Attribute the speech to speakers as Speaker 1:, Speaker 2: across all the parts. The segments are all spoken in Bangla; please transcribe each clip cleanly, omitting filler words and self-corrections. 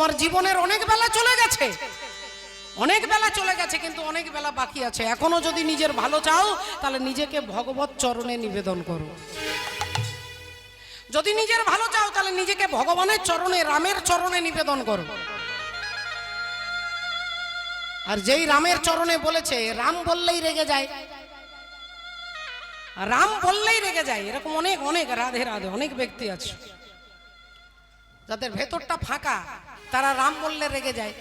Speaker 1: তোমার জীবনের অনেক বেলা চলে গেছে, অনেক বেলা চলে গেছে, কিন্তু অনেক বেলা বাকি আছে। এখনো যদি নিজের ভালো চাও তাহলে নিজেকে ভগবত চরণে নিবেদন করো। যদি নিজের ভালো চাও তাহলে নিজেকে ভগবানের চরণে, রামের চরণে নিবেদন করো। আর যেই রামের চরণে বলেছে, রাম বললেই রেগে যায়, রাম বললেই রেগে যায়, এরকম অনেক অনেক রাধে রাধে অনেক ব্যক্তি আছে যাদের ভেতরটা ফাঁকা, তারা রাম বললে রেগে যায়।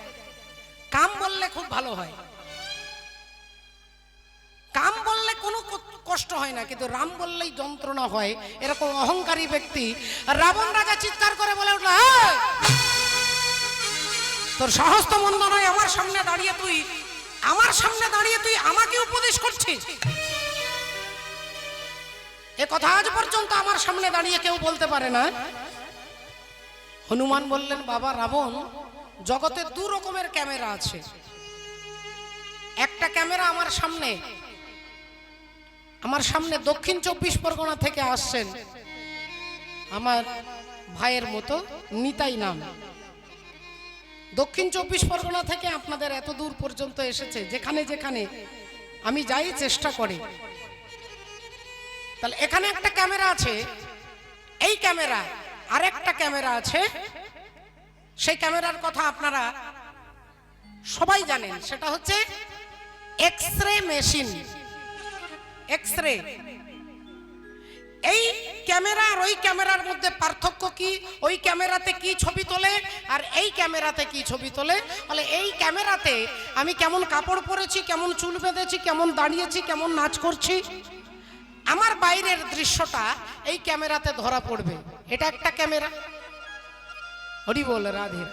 Speaker 1: কাম বললে খুব ভালো হয়, কাম বললে কোনো কষ্ট হয় না, কিন্তু রাম বললেই যন্ত্রণা হয়। এরকম অহংকারী ব্যক্তি। রাবণ রাজা চিৎকার করে বলে উঠল, তোর সাহস তো মন্দ নয়, আমার সামনে দাঁড়িয়ে তুই আমাকে উপদেশ করছিস? এ কথা আজ পর্যন্ত আমার সামনে দাঁড়িয়ে কেউ বলতে পারে না। হনুমান বললেন, বাবা রাবণ, জগতে দু রকমের ক্যামেরা আছে। একটা ক্যামেরা আমার সামনে দক্ষিণ 24 পরগনা থেকে আসছেন আমার ভাইয়ের মতো নিতাই নাম। দক্ষিণ 24 পরগনা থেকে আপনাদের এত দূর পর্যন্ত এসেছে, যেখানে যেখানে আমি যাই চেষ্টা করি। তাহলে এখানে একটা ক্যামেরা আছে, এই ক্যামেরা, আরেকটা ক্যামেরা আছে। সেই ক্যামেরার কথা আপনারা সবাই জানেন, সেটা হচ্ছে এক্সরে মেশিন। এক্সরে, এই ক্যামেরা আর ওই ক্যামেরার মধ্যে পার্থক্য কি? ওই ক্যামেরাতে কি ছবি তোলে আর এই ক্যামেরাতে কি ছবি তোলে? বলে এই ক্যামেরাতে আমি কেমন কাপড় পরেছি, কেমন চুল বেঁধেছি, কেমন দাঁড়িয়েছি, কেমন নাচ করছি, আমার বাইরের দৃশ্যটা এই ক্যামেরাতে ধরা পড়বে। এটা একটা ক্যামেরা। হরি বল, রাধে।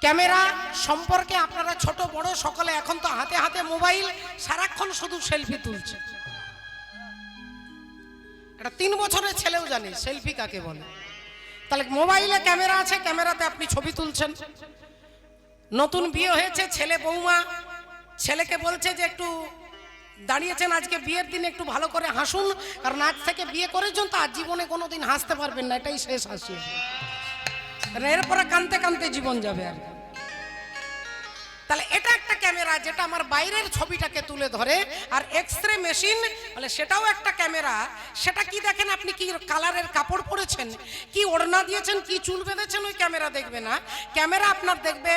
Speaker 1: ক্যামেরা সম্পর্কে আপনারা ছোট বড় সকলে এখন তো হাতে হাতে মোবাইল, সারাক্ষণ শুধু সেলফি তুলছে। এটা 3 বছরের ছেলেও জানে সেলফি কাকে বলে। তাহলে মোবাইলে ক্যামেরা আছে, ক্যামেরাতে আপনি ছবি তুলছেন। নতুন বিয়ে হয়েছে, ছেলে বৌমা ছেলেকে বলছে যে একটু দাঁড়িয়েছেন আজকে বিয়ের দিনে, একটু ভালো করে হাসুন, কারণ আজ থেকে বিয়ে করেছেন তো আজ জীবনে কোনোদিন হাসতে পারবেন না, এটাই শেষ হাসি, এরপরে কানতে কানতে জীবন যাবে আর। তাহলে এটা একটা ক্যামেরা যেটা আমার বাইরের ছবিটাকে তুলে ধরে। আর এক্সরে মেশিন বলে সেটাও একটা ক্যামেরা। সেটা কি দেখেন, আপনি কি কালারের কাপড় পরেছেন, কি ওড়না দিয়েছেন, কি চুল বেঁধেছেন, ওই ক্যামেরা দেখবে না। ক্যামেরা আপনার দেখবে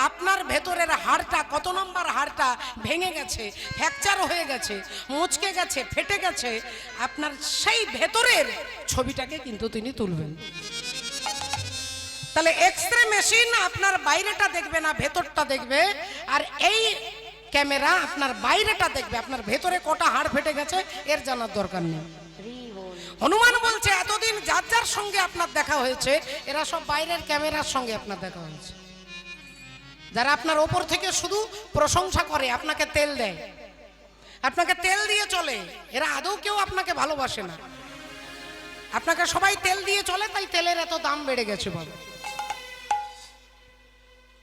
Speaker 1: আপনার ভেতরের হাড়টা, কত নম্বর হাড়টা ভেঙে গেছে, ফ্র্যাকচার হয়ে গেছে, মুচকে গেছে, ফেটে গেছে, আপনার সেই ভেতরের ছবিটাকে কিন্তু তিনি তুলবেন। তাহলে এক্সরে মেশিন আপনার বাইরেটা দেখবে না, ভেতরটা দেখবে। আর এই ক্যামেরা আপনার বাইরেটা দেখবে, আপনার ভেতরে কটা হাড় ফেটে গেছে এর জানার দরকার নেই। হনুমান বলছে এতদিন যার যার সঙ্গে আপনার দেখা হয়েছে, এরা সব বাইরের ক্যামেরার সঙ্গে আপনার দেখা হয়েছে। যারা আপনার ওপর থেকে শুধু প্রশংসা করে, আপনাকে তেল দেয়, আপনাকে তেল দিয়ে চলে, এরা আদৌ কেউ আপনাকে ভালোবাসে না। আপনাকে সবাই তেল দিয়ে চলে, তাই তেলের এত দাম বেড়ে গেছে বাবা,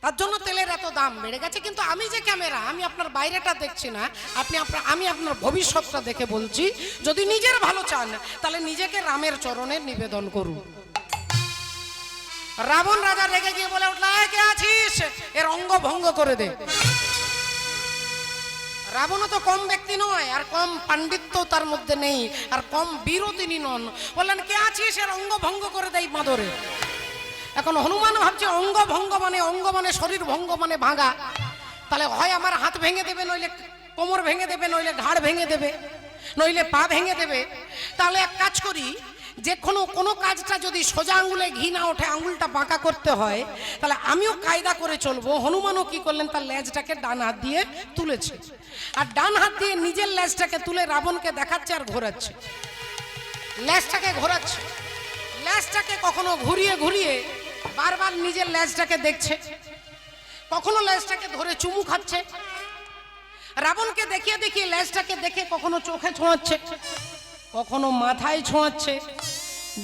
Speaker 1: তার জন্য তেলের এত দাম বেড়ে গেছে। কিন্তু আমি যে ক্যামেরা, আমি আপনার বাইরেটা দেখছি না, আমি আপনার ভবিষ্যৎটা দেখে বলছি। যদি নিজের ভালো চান তাহলে নিজেকে রামের চরণে নিবেদন করুন। রাবণ রাজা রেগে গিয়ে বলে উঠল, কে আছিস, এর অঙ্গ ভঙ্গ করে দে। রাবণও তো কম ব্যক্তি নয়, আর কম পাণ্ডিত্য তার মধ্যে নেই, আর কম বীরও তিনি নন। বললেন, কে আছিস, এর অঙ্গ ভঙ্গ করে দেই মাদরে। এখন হনুমান ভাবছে অঙ্গ মানে শরীর ভঙ্গ মানে ভাঙা। তাহলে হয় আমার হাত ভেঙে দেবে, নইলে কোমর ভেঙে দেবে, নইলে ঘাড় ভেঙে দেবে, নইলে পা ভেঙে দেবে। তাহলে এক কাজ করি, যে কোনো কাজটা যদি সোজা আঙুলে ঘি না ওঠে, আঙুলটা বাঁকা করতে হয়, তাহলে আমিও কায়দা করে চলবো। হনুমানও কি করলেন, তার লেজটাকে ডান হাত দিয়ে তুলেছে, আর ডান হাত দিয়ে নিজের লেজটাকে তুলে রাবণকে দেখাচ্ছে আর ঘোরাচ্ছে, লেজটাকে ঘোরাচ্ছে। লেজটাকে কখনো ঘুরিয়ে ঘুরিয়ে বারবার নিজের লেজটাকে দেখছে, কখনো লেজটাকে ধরে চুমু খাচ্ছে। রাবণকে দেখিয়ে দেখিয়ে লেজটাকে দেখে কখনো চোখে ছোঁয়াচ্ছে, কখনো মাথায় ছোঁয়াচ্ছে,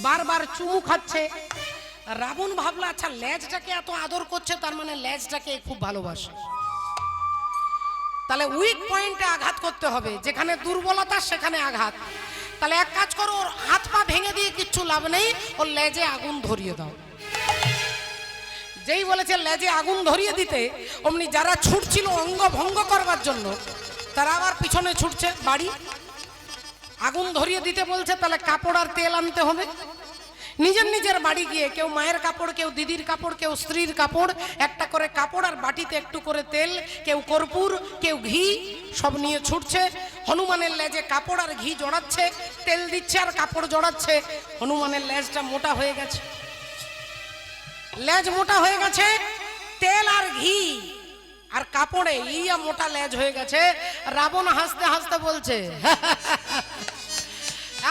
Speaker 1: বারবার চুমু খাচ্ছে। রাবণ ভাবলো, আচ্ছা লেজটাকে এত আদর করছে, তার মানে লেজটাকে খুব ভালোবাসে। তাহলে উইক পয়েন্টে আঘাত করতে হবে, যেখানে দুর্বলতা সেখানে আঘাত। তাহলে এক কাজ করো, ওর হাত পা ভেঙে দিয়ে কিচ্ছু লাভ নেই, ওর লেজে আগুন ধরিয়ে দাও। যেই বলেছে লেজে আগুন ধরিয়ে দিতে, অমনি যারা ছুটছিল অঙ্গ ভঙ্গ করবার জন্য তারা আবার পিছনে ছুটছে বাড়ি। আগুন ধরিয়ে দিতে বলছে, তাহলে কাপড় আর তেল আনতে হবে। নিজের নিজের বাড়ি গিয়ে কেউ মায়ের কাপড়, কেউ দিদির কাপড়, কেউ স্ত্রীর কাপড়, একটা করে কাপড় আর বাটিতে একটু করে তেল, কেউ কর্পূর, কেউ ঘি, সব নিয়ে ছুটছে। হনুমানের লেজে কাপড় আর ঘি জড়াচ্ছে, তেল দিচ্ছে আর কাপড় জড়াচ্ছে। হনুমানের লেজটা মোটা হয়ে গেছে, লেজ মোটা হয়ে গেছে, তেল আর ঘি আর কাপড়ে ইয়া মোটা লেজ হয়ে গেছে। রাবণ হাসতে হাসতে বলছে,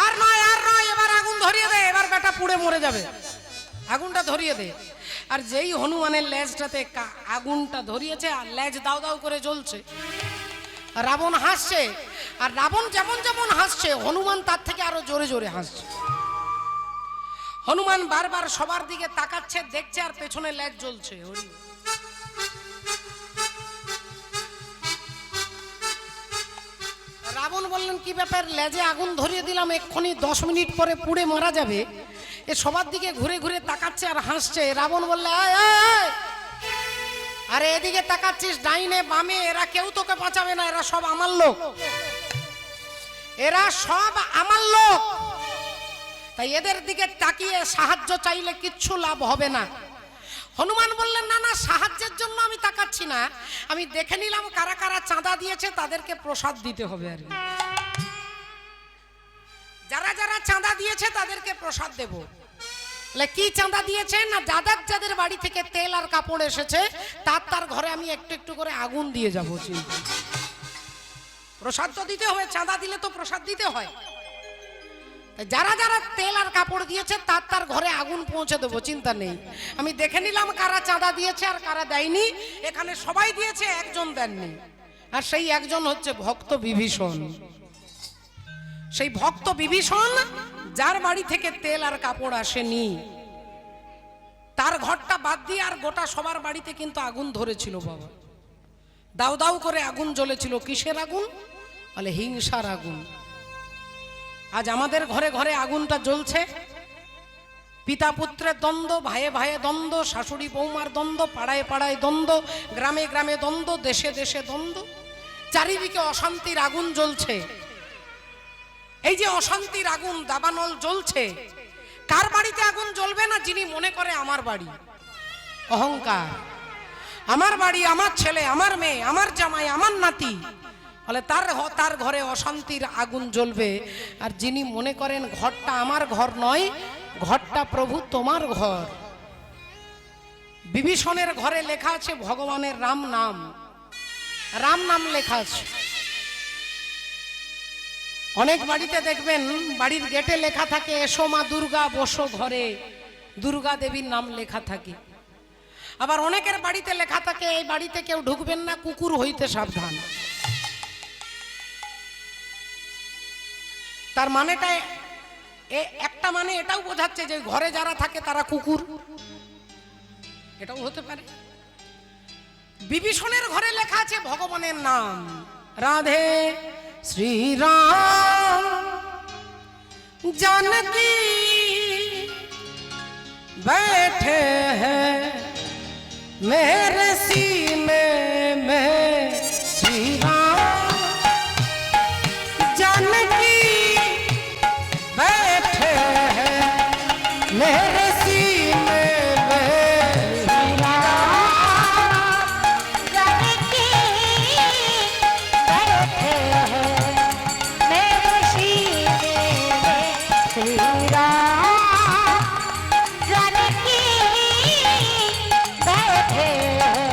Speaker 1: আর নয় আর নয়, এবার আগুন ধরিয়ে দে, এবার বেটা পুড়ে মরে যাবে, আগুনটা ধরিয়ে দে। আর যেই হনুমানের লেজটাতে আগুনটা ধরিয়েছে আর লেজ দাও দাও করে জ্বলছে, রাবণ হাসছে। আর রাবণ যেমন যেমন হাসছে, হনুমান তার থেকে আরো জোরে জোরে হাসছে। হনুমান বারবার সবার দিকে তাকাচ্ছে, দেখছে, আর পেছনে লেজ জ্বলছে। রাবণ বললেন, কি ব্যাপার, লেজে আগুন ধরিয়ে দিলাম, এক্ষুনি 10 মিনিট পরে পুড়ে মারা যাবে, এ সবার দিকে ঘুরে ঘুরে তাকাচ্ছে আর হাসছে। রাবণ বললে, আরে এদিকে তাকাচ্ছিস, ডাইনে বামে, এরা কেউ তোকে বাঁচাবে না, এরা সব আমার লোক, এরা সব আমার লোক, তাই এদের দিকে তাকিয়ে সাহায্য চাইলে কিচ্ছু লাভ হবে না। হনুমান বললেন, না না, সাহায্যের জন্য আমি তাকাচ্ছি না, আমি দেখে নিলাম কারা কারা চাঁদা দিয়েছে, তাদেরকে প্রসাদ দিতে হবে। আর যারা যারা চাঁদা দিয়েছে তাদেরকে প্রসাদ দেব। কি চাঁদা দিয়েছে না, যাদের যাদের বাড়ি থেকে তেল আর কাপড় এসেছে তার ঘরে আমি একটু একটু করে আগুন দিয়ে যাব। প্রসাদ তো দিতে হবে, চাঁদা দিলে তো প্রসাদ দিতে হয়। যারা যারা তেল আর কাপড় দিয়েছে তার ঘরে আগুন পৌঁছে দেবো, চিন্তা নেই। আমি দেখে নিলাম কারা চাঁদা দিয়েছে আর কারা দেয়নি। এখানে সবাই দিয়েছে, একজন দেননি, আর সেই একজন হচ্ছে ভক্ত বিভীষণ। সেই ভক্ত বিভীষণ যার বাড়ি থেকে তেল আর কাপড় আসেনি, তার ঘরটা বাদ দিয়ে আর গোটা সবার বাড়িতে কিন্তু আগুন ধরেছিল বাবা, দাউ দাউ করে আগুন জ্বলেছিল। কিসের আগুন? বলে হিংসার আগুন। আজ আমাদের ঘরে ঘরে আগুনটা জ্বলছে, পিতা পুত্রের দ্বন্দ্ব, ভাইয়ে ভাইয়ে দ্বন্দ্ব, শাশুড়ি বৌমার দ্বন্দ্ব, পাড়ায় পাড়ায় দ্বন্দ্ব, গ্রামে গ্রামে দ্বন্দ্ব, দেশে দেশে দ্বন্দ্ব, চারিদিকে অশান্তির আগুন জ্বলছে। এই যে অশান্তির আগুন দাবানল জ্বলছে, কার বাড়িতে আগুন জ্বলবে না? যিনি মনে করে আমার বাড়ি, অহংকার, আমার বাড়ি, আমার ছেলে, আমার মেয়ে, আমার জামাই, আমার নাতি, বলে তার ঘরে অশান্তির আগুন জ্বলবে। আর যিনি মনে করেন ঘরটা আমার ঘর নয়, ঘরটা প্রভু তোমার ঘর। বিভীষণের ঘরে লেখা আছে ভগবানের রাম নাম, রাম নাম লেখা আছে। অনেক বাড়িতে দেখবেন বাড়ির গেটে লেখা থাকে, এসো মা দুর্গা বসো ঘরে, দুর্গা দেবীর নাম লেখা থাকে। আবার অনেকের বাড়িতে লেখা থাকে, এই বাড়িতে কেউ ঢুকবেন না, কুকুর হইতে সাবধান। তার মানেটা একটা মানে এটাও বোঝাচ্ছে যে ঘরে যারা থাকে তারা কুকুর, এটাও হতে পারে। বিভীষণের ঘরে লেখা আছে ভগবানের নাম, রাধে শ্রীরাম जानकी बैठे हैं मेरे सीने में, श्री राम जानकी बैठे हैं मेरे सीने में, श्री राम जानकी बैठे हैं मेरे सीने में, श्री राम जानकी बैठे हैं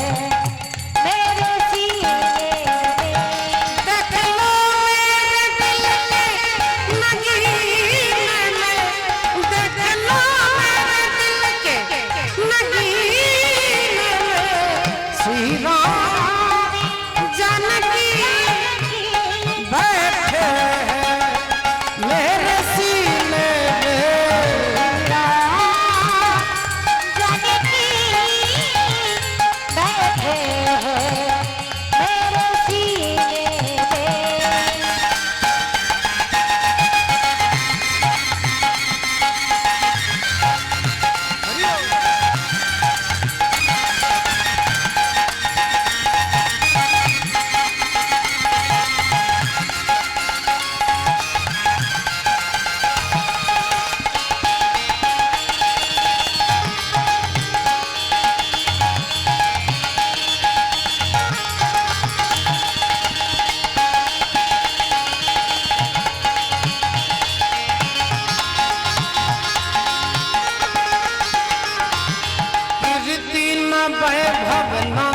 Speaker 1: भावना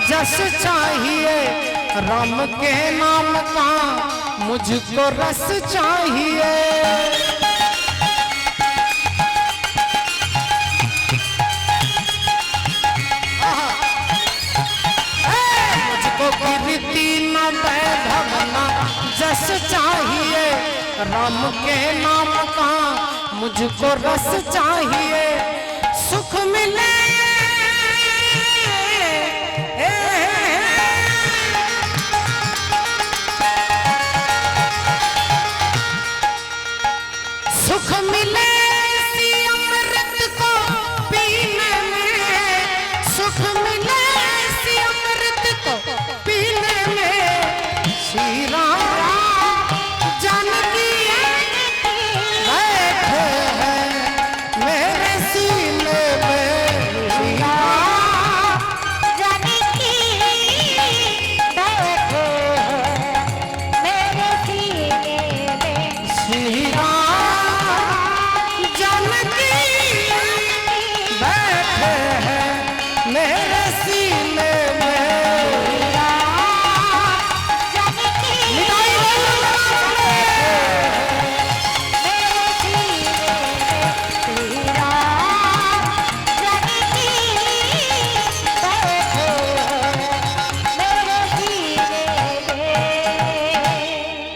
Speaker 1: जस चाहिए, राम के नाम का मुझको रस चाहिए। मुझको कीर्ति न भावना जस चाहिए, राम के नाम का मुझको रस चाहिए। सुख मिले सुख मिले इसी अमृत को पीने में, सुख मिले इसी अमृत को पीने में। श्री राम जानकी बैठे हैं मेरे सीने में, श्री राम जानकी बैठे हैं मेरे सीने में, श्री राम मेरे सीने में।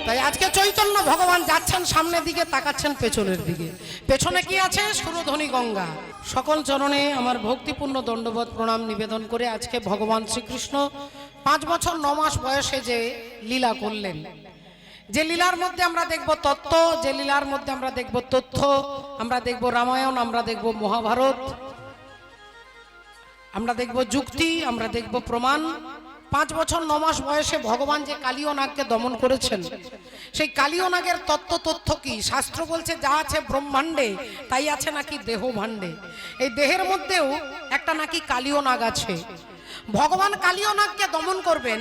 Speaker 1: তাই আজকে চৈতন্য ভগবান যাচ্ছেন সামনের দিকে, তাকাচ্ছেন পেছনের দিকে। পেছনে কি আছে? সুরধ্বনি গঙ্গা। সকল চরণে আমার ভক্তিপূর্ণ দণ্ডবোধ প্রণাম নিবেদন করে আজকে ভগবান শ্রীকৃষ্ণ 5 বছর 9 মাস বয়সে যে লীলা করলেন, যে লীলার মধ্যে আমরা দেখব তত্ত্ব, যে লীলার মধ্যে আমরা দেখব তথ্য, আমরা দেখব রামায়ণ, আমরা দেখব মহাভারত, আমরা দেখব যুক্তি, আমরা দেখব প্রমাণ। 5 বছর 9 মাস বয়সে ভগবান যে কালীয় নাগকে দমন করেছেন, সেই কালীয় নাগের তত্ত্ব কি? শাস্ত্র বলছে যা আছে ব্রহ্মাণ্ডে তাই আছে নাকি দেহ ভাণ্ডে। এই দেহের মধ্যেও একটা নাকি কালীয় নাগ আছে। ভগবান কালীয় নাগকে দমন করবেন।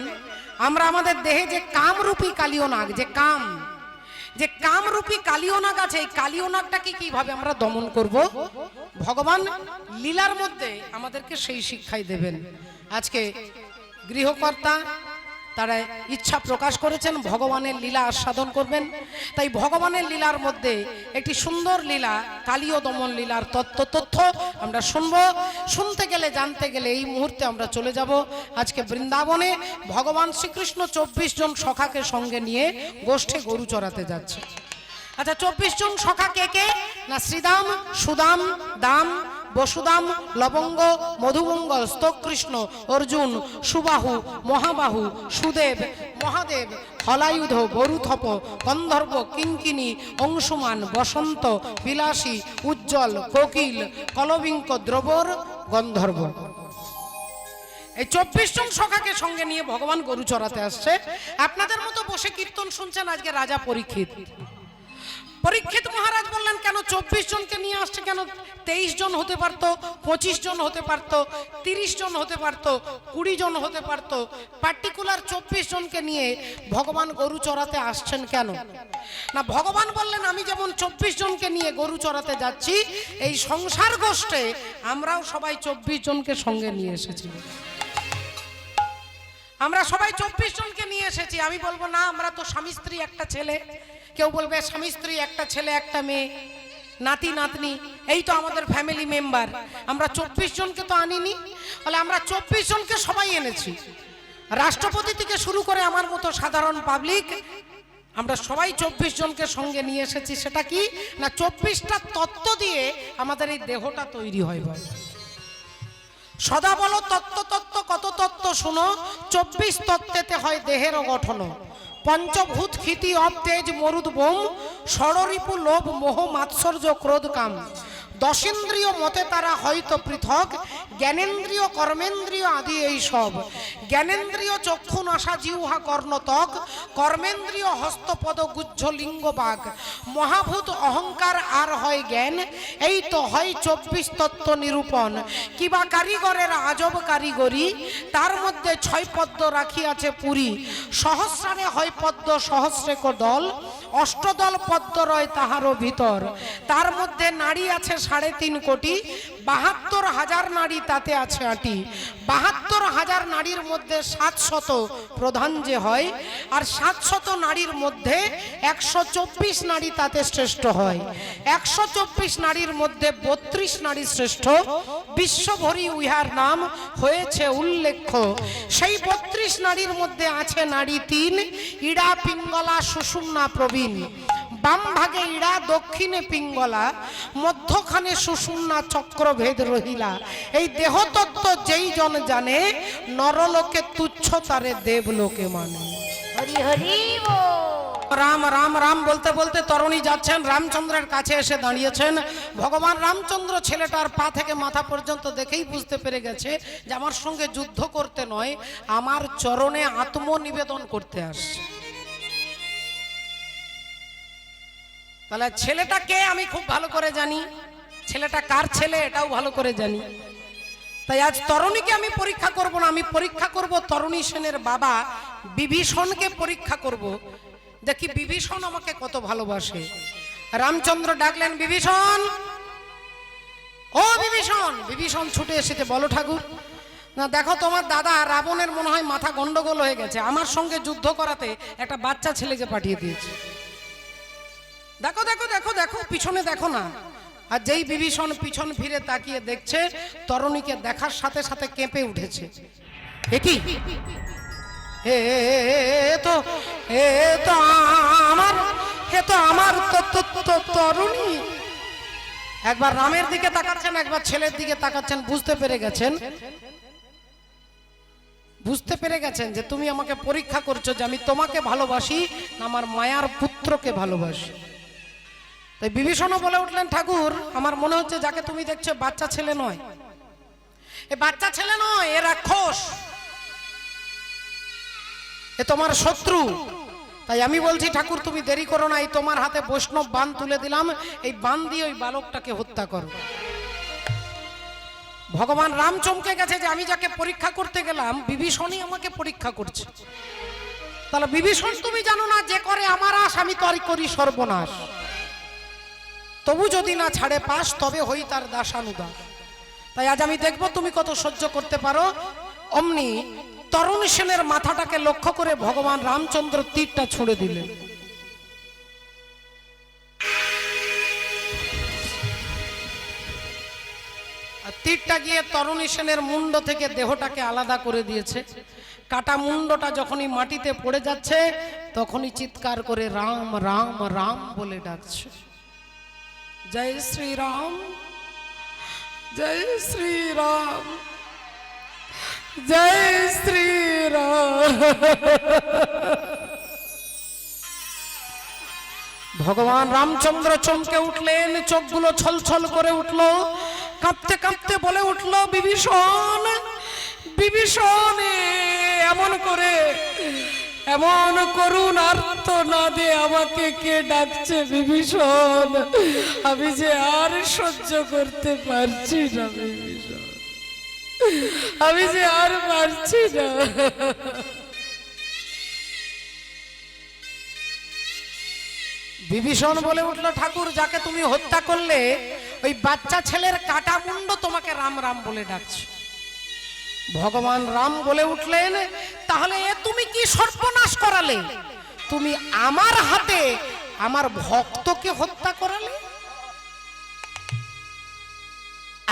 Speaker 1: আমরা আমাদের দেহে যে কামরূপী কালীয় নাগ, যে কামরূপী কালীয় নাগ আছে, এই কালীয় নাগটাকে কিভাবে আমরা দমন করব, ভগবান লীলার মধ্যে আমাদেরকে সেই শিক্ষাই দেবেন। আজকে গৃহকর্তা তারা ইচ্ছা প্রকাশ করেছেন ভগবানের লীলা আস্বাদন করবেন। তাই ভগবানের লীলার মধ্যে একটি সুন্দর লীলা, কালীয় দমন লীলার তথ্য আমরা শুনবো। শুনতে গেলে, জানতে গেলে এই মুহূর্তে আমরা চলে যাব আজকে বৃন্দাবনে। ভগবান শ্রীকৃষ্ণ 24 জন সখাকে সঙ্গে নিয়ে গোষ্ঠে গরু চড়াতে যাচ্ছে। আচ্ছা, 24 জন সখা কে কে? না শ্রীদাম, সুদাম, দাম, বসুদাম, লবঙ্গ, মধুমঙ্গল, স্তকৃষ্ণ, অর্জুন, সুবাহু, মহাবাহু, সুদেব, মহাদেব, হলায়ুধ, বরুথপ, গন্ধর্ব, কিঙ্কিনী, অংশুমান, বসন্ত, বিলাসী, উজ্জ্বল, কোকিল, কলবিঙ্ক, দ্রবর, গন্ধর্ব। এই 24 জন সখাকে সঙ্গে নিয়ে ভগবান গরু চড়াতে আসছে। আপনাদের মতো বসে কীর্তন শুনছেন আজকে রাজা পরীক্ষিত। পরীক্ষিত মহারাজ বললেন কেন 24 জনকে নিয়ে আসছে? কেন 23 জন হতে পারতো, 25 জন হতে পারতো, 30 জন হতে পারতো, 20 জন হতে পারতো, পার্টিকুলার 24 জনকে নিয়ে ভগবান গরু চড়াতে আসছেন কেন? না, ভগবান বললেন আমি যেমন 24 জনকে নিয়ে গরু চড়াতে যাচ্ছি, এই সংসার গোষ্ঠে আমরাও সবাই 24 জনকে সঙ্গে নিয়ে এসেছি। আমরা সবাই 24 জনকে নিয়ে এসেছি। আমি বলবো না আমরা তো স্বামী স্ত্রী একটা ছেলে, কেউ বলবে স্বামী স্ত্রী একটা ছেলে একটা মেয়ে, নাতি নাতনি, এই তো আমাদের ফ্যামিলি মেম্বার। আমরা 24 জনকে তো আনিনি। বলে আমরা 24 জনকে সবাই এনেছি, রাষ্ট্রপতি থেকে শুরু করে আমার মতো সাধারণ পাবলিক, আমরা সবাই 24 জনকে সঙ্গে নিয়ে এসেছি। সেটা কি না, 24টা তত্ত্ব দিয়ে আমাদের এই দেহটা তৈরি হয়। সদা বলো তত্ত্ব তত্ত্ব, কত তত্ত্ব শুনো, 24 তত্ত্বেতে হয় দেহের গঠন। পঞ্চভূত খিতি অব তেজ মরুদ বোম, ষড়রিপু লোভ মোহ মাৎসর্য ক্রোধ কাম। 10 ইন্দ্রিয় মতে তারা হয়তো পৃথক, জ্ঞানেন্দ্রিয় কর্মেন্দ্রিয় আদি এই সব। জ্ঞানেন্দ্রিয় চক্ষু নাসা জিহ্বা কর্ণতক, কর্মেন্দ্রিয় হস্তপদ গুজ্জ লিঙ্গ বাক। মহাভূত অহংকার আর হয় জ্ঞান, এই তো হয় 24 তত্ত্ব নিরূপণ। কিবা কারিগরের আজব কারিগরি, তার মধ্যে 6 পদ্ম রাখিয়াছে পুরী। সহস্রারে হয় পদ্ম সহস্রেক দল, অষ্টদল পদ্ম রয় তাহারও ভিতর। তার মধ্যে নারী আছে 3.5 কোটি, 72,000 নারী তাতে আছে 8। 72,000 নারীর মধ্যে 700 প্রধান যে হয়, আর 700 নারীর মধ্যে 124 নারী তাতে শ্রেষ্ঠ হয়। 124 নারীর মধ্যে 32 নারী শ্রেষ্ঠ, বিশ্বভরি উহার নাম হয়েছে উল্লেখ্য। সেই 32 নারীর মধ্যে আছে নারী 3, ইড়া, পিঙ্গলা, সুষুম্না, প্রবীণ। বাম ভাগে ইড়া, দক্ষিণে পিঙ্গলা, মধ্যখানে সুষুম্না, চক্রভেদ রহিলা। এই দেহতত্ত্ব যেই জন জানে, নরলোকে তুচ্ছ তারে দেবলোকে মানে।
Speaker 2: হরি হরি বল।
Speaker 1: রাম রাম রাম বলতে বলতে তরুণী যাচ্ছেন, রামচন্দ্রের কাছে এসে দাঁড়িয়েছেন। ভগবান রামচন্দ্র ছেলেটার পা থেকে মাথা পর্যন্ত দেখেই বুঝতে পেরে গেছে যে আমার সঙ্গে যুদ্ধ করতে নয়, আমার চরণে আত্মনিবেদন করতে আসছে। তাহলে ছেলেটা কে আমি খুব ভালো করে জানি, ছেলেটা কার ছেলে এটাও ভালো করে জানি। তাই আজ তরুণীকে আমি পরীক্ষা করব না, আমি পরীক্ষা করব তরুণী সেনের বাবা বিভীষণকে পরীক্ষা করব, দেখি বিভীষণ আমাকে কত ভালোবাসে। রামচন্দ্র ডাকলেন, বিভীষণ, ও বিভীষণ। বিভীষণ ছুটে এসেছে, বলো ঠাকুর। না দেখো, তোমার দাদা রাবণের মনে হয় মাথা গন্ডগোল হয়ে গেছে, আমার সঙ্গে যুদ্ধ করাতে একটা বাচ্চা ছেলেকে পাঠিয়ে দিয়েছে। দেখো দেখো দেখো দেখো, পিছনে দেখো না। আর যেই বিভীষণ পিছন ফিরে তাকিয়ে দেখছে, তরুণীকে দেখার সাথে সাথে কেঁপে উঠেছে। এ কি, এ তো আমার তরুণী। একবার রামের দিকে তাকাচ্ছেন, একবার ছেলের দিকে তাকাচ্ছেন, বুঝতে পেরে গেছেন যে তুমি আমাকে পরীক্ষা করছো যে আমি তোমাকে ভালোবাসি না আমার মায়ার পুত্রকে ভালোবাসি। তাই বিভীষণও বলে উঠলেন, ঠাকুর আমার মনে হচ্ছে যাকে তুমি দেখছো বাচ্চা ছেলে নয়, এ বাচ্চা ছেলে নয়, এ রাক্ষস, এ তোমার শত্রু। তাই আমি বলছি ঠাকুর তুমি দেরি করো না, এই তোমার হাতে বৈষ্ণব বাণ তুলে দিলাম, এই বাণ দিয়ে ওই বালকটাকে হত্যা করো। ভগবান রাম চমকে গেছে যে আমি যাকে পরীক্ষা করতে গেলাম বিভীষণই আমাকে পরীক্ষা করছে। তাহলে বিভীষণ তুমি জানো না, যে করে আমার আশ আমি তরি করি সর্বনাশ, তবু যদি না ছাড়ে পাশ তবে হই তার দাসানুদাস। তাই আজ আমি দেখবো তুমি কত সহ্য করতে পারো। অমনি তরুণ সেনের মাথাটাকে লক্ষ্য করে ভগবান রামচন্দ্র তীরটা ছুঁড়ে দিলেন। আর তীরটা গিয়ে তরুণী সেনের মুন্ড থেকে দেহটাকে আলাদা করে দিয়েছে। কাটা মুন্ডটা যখনই মাটিতে পড়ে যাচ্ছে, তখনই চিৎকার করে রাম রাম রাম বলে ডাকছে। জয় শ্রী রাম, জয় শ্রী রাম, জয় শ্রী রাম। ভগবান রামচন্দ্র চমকে উঠলেন, চোখগুলো ছলছল করে উঠলো, কাঁপতে কাঁপতে বলে উঠলো, বিভীষণ, বিভীষণ, এমন করুণ আর্তনাদে আমাকে কে ডাকছে বিভীষণ, আমি যে আর সহ্য করতে পারছি না বিভীষণ, আমি যে আর পারছি না। বিভীষণ বলে উঠলো, ঠাকুর যাকে তুমি হত্যা করলে ওই বাচ্চা ছেলের কাটা মুন্ড তোমাকে রাম রাম বলে ডাকছে। ভগবান রাম বলে উঠলেন, তাহলে এ তুমি কি সর্বনাশ করালে? তুমি আমার হাতে আমার ভক্তকে হত্যা করালে,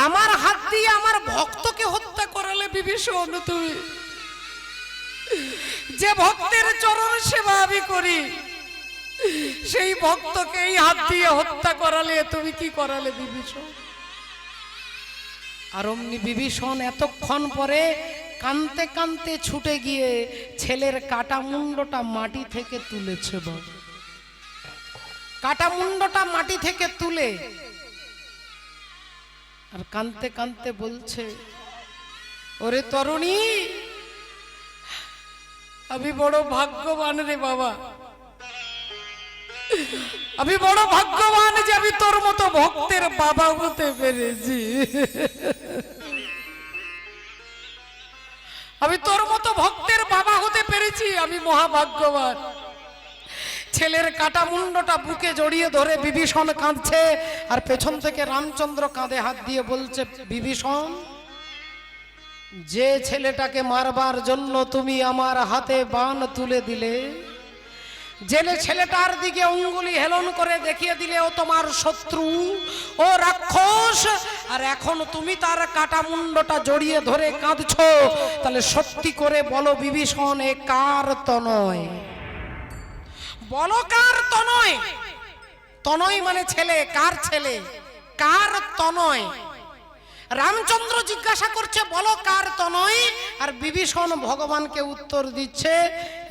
Speaker 1: আমার হাত দিয়ে আমার ভক্তকে হত্যা করালে। বিভীষণ, তুমি যে ভক্তের চরণ সেবা আমি করি, সেই ভক্তকে এই হাত দিয়ে হত্যা করালে, তুমি কি করালে বিভীষণ? আর অমনি বিভীষণ এতক্ষণ পরে কানতে কানতে ছুটে গিয়ে ছেলের কাটা মুন্ডটা মাটি থেকে তুলেছে। কাটা মুন্ডটা মাটি থেকে তুলে আর কানতে কানতে বলছে, ওরে তরুণী, আমি বড় ভাগ্যবান রে বাবা, আমি বড় ভাগ্যবান যে আমি তোর মতো ভক্তের বাবা হতে পেরেছি। আমি তোর মতো ভক্তের বাবা হতে পেরেছি, আমি মহাভাগ্যবান। ছেলের কাটা মুন্ডটা বুকে জড়িয়ে ধরে বিভীষণ কাঁদছে, আর পেছন থেকে রামচন্দ্র কাঁধে হাত দিয়ে বলছে, বিভীষণ, যে ছেলেটাকে মারবার জন্য তুমি আমার হাতে বাণ তুলে দিলে, জেলে ছেলেটার দিকে অঙ্গুলি হেলন করে দেখিয়ে দিলে ও তোমার শত্রু, ও রাক্ষস, আর এখন তুমি তার কাটা মুন্ডটা জড়িয়ে ধরে কাঁদছো, তাহলে সত্যি করে বলো বিভীষণ, এ কার তনয়? বলো কার তনয়? তনয় মানে ছেলে, কার ছেলে, কার তনয়? রামচন্দ্র জিজ্ঞাসা করছে বলো কার তনয়, আর বিভীষণ ভগবানকে উত্তর দিচ্ছে,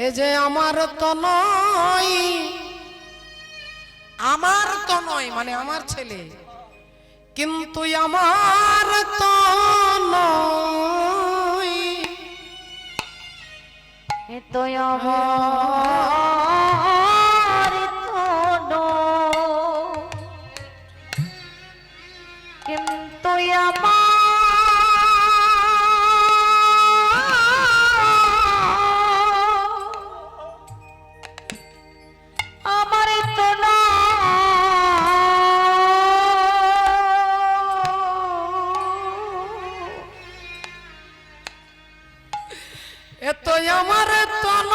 Speaker 1: এ যে আমার তনয়। আমার তনয় মানে আমার ছেলে, কিন্তু আমার তনয়,
Speaker 2: এ তো আমার তনয়, কিন্তু আমার
Speaker 1: এত আমার তন,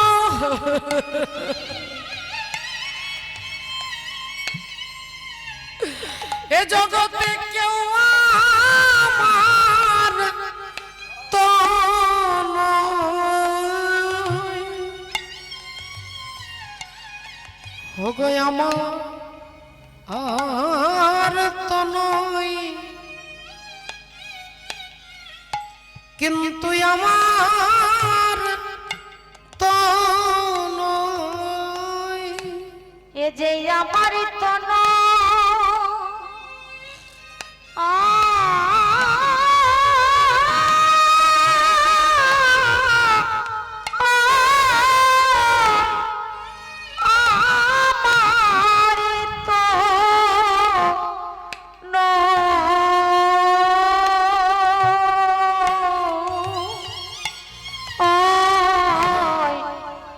Speaker 1: এ জগতে কেউ আমার তনয়, ওগো আমার তনয়, কিন্তু আমার তনয়,
Speaker 2: এ যে আমার তনয়,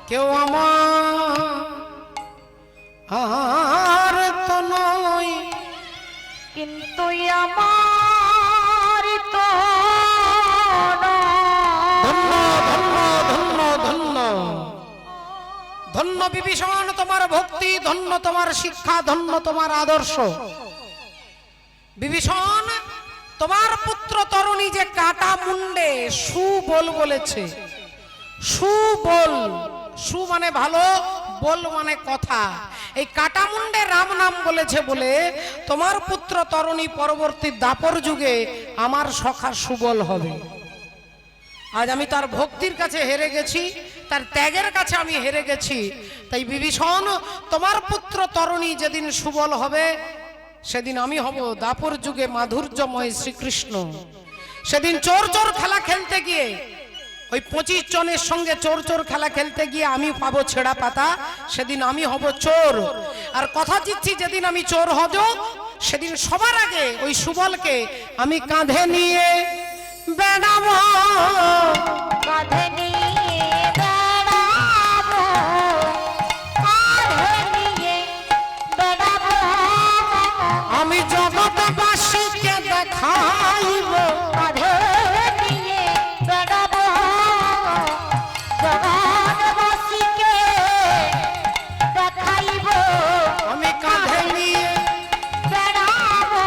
Speaker 1: কেউ আমার তনয়,
Speaker 2: কিন্তু আমার তনয়।
Speaker 1: ধন্য ধন্য ধন্য ধন্য ধন্য বিভীষণ, তোমার ভক্তি, ধন্য তোমার শিক্ষা, ধন্য তোমার আদর্শ। বিভীষণ, তোমার পুত্র তরুণী যে কাটা মুন্ডে সুবল বলেছে, সুবল, সু মানে ভালো, বল মানে কথা, এই কাটা মুন্ডে রাম নাম বলেছে বলে তোমার পুত্র তরুণী পরবর্তী দাপর যুগে আমার সখা সুবল হবে। আজ আমি তার ভক্তির কাছে হেরে গেছি, তার ত্যাগের কাছে আমি হেরে গেছি। তাই বিভীষণ, তোমার পুত্র তরুণী যেদিন সুবল হবে, সেদিন আমি হব দাপর যুগে মাধুর্যময় শ্রীকৃষ্ণ। সেদিন চোর চোর খেলা খেলতে গিয়ে, ওই 25 জনের সঙ্গে চোর চোর খেলা খেলতে গিয়ে আমি পাবো ছেঁড়া পাতা, সেদিন আমি হব চোর। আর কথা দিচ্ছি, যেদিন আমি চোর হব, সেদিন সবার আগে ওই সুবলকে আমি কাঁধে নিয়ে বেড়াবো,
Speaker 2: কাঁধে নিয়ে বেড়াবো, কাঁধে নিয়ে বেড়াবো,
Speaker 1: আমি জগৎবাসীকে দেখাইব,
Speaker 2: কাঁধে নিয়ে বেড়াবো, জগৎবাসীকে দেখাইব,
Speaker 1: আমি কাঁধে নিয়ে
Speaker 2: বেড়াবো।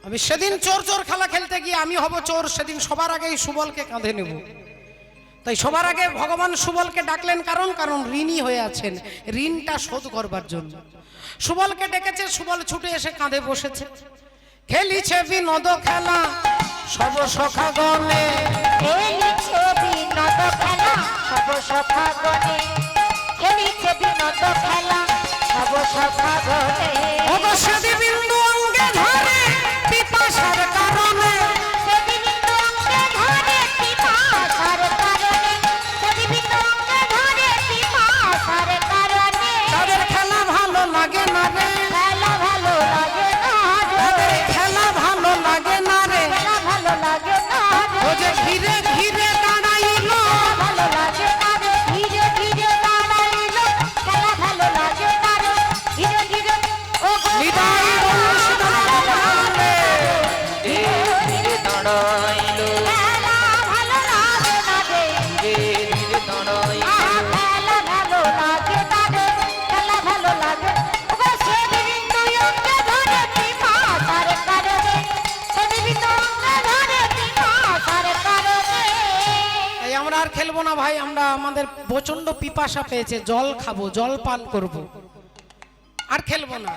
Speaker 1: আমি সেদিন চোর চোর খেলা খেলতে গিয়ে আমি হব চোর, সেদিন সবার আগে এই সুবলকে কাঁধে নেব। তাই সবার আগে ভগবান সুবলকে ডাকলেন, কারণ ঋণী হয়ে আছেন, ঋণটা শোধ করবার জন্য সুবলকে ডেকেছে। সুবল ছুটে এসে কাঁধে বসেছে। খেলিছে বিনোদ খেলা সব সখাগণে,
Speaker 2: খেলিছে বিনোদ খেলা সব সখাগণে, খেলিছে বিনোদ খেলা সব সখাগণে,
Speaker 1: ওগো সেদি বিন্দু অঙ্গে ধরে পিপাসার কারণে,
Speaker 2: সেদি বিন্দু অঙ্গে ধরে পিপাসার কারণে, সেদি বিন্দু অঙ্গে ধরে পিপাসার কারণে,
Speaker 1: তাদের খেলা ভালো লাগে না রে,
Speaker 2: খেলা ভালো লাগে না রে,
Speaker 1: তাদের খেলা ভালো লাগে না রে,
Speaker 2: খেলা ভালো লাগে না
Speaker 1: ও
Speaker 2: রে,
Speaker 1: যে ঘিরে ঘিরে দাঁড়াইলো,
Speaker 2: ভালো লাগে না রে, ধীরে ধীরে দাঁড়াইলো,
Speaker 3: দাঁড়াইল
Speaker 2: খেলা ভালো লাগে না রে
Speaker 3: ধীরে ধীরে দাঁড়াইল
Speaker 2: খেলা ভালো লাগে না রে খেলা ভালো লাগে ওগো সে বিভিন্ন অঙ্গে ধরেছি মাথার কারণে সে বিভিন্ন অঙ্গে ধরেছি মাথার কারণে
Speaker 1: এই আমরা আর খেলবো না ভাই, আমরা আমাদের প্রচন্ড পিপাসা পেয়েছে, জল খাবো, জল পান করব, আর খেলবো না।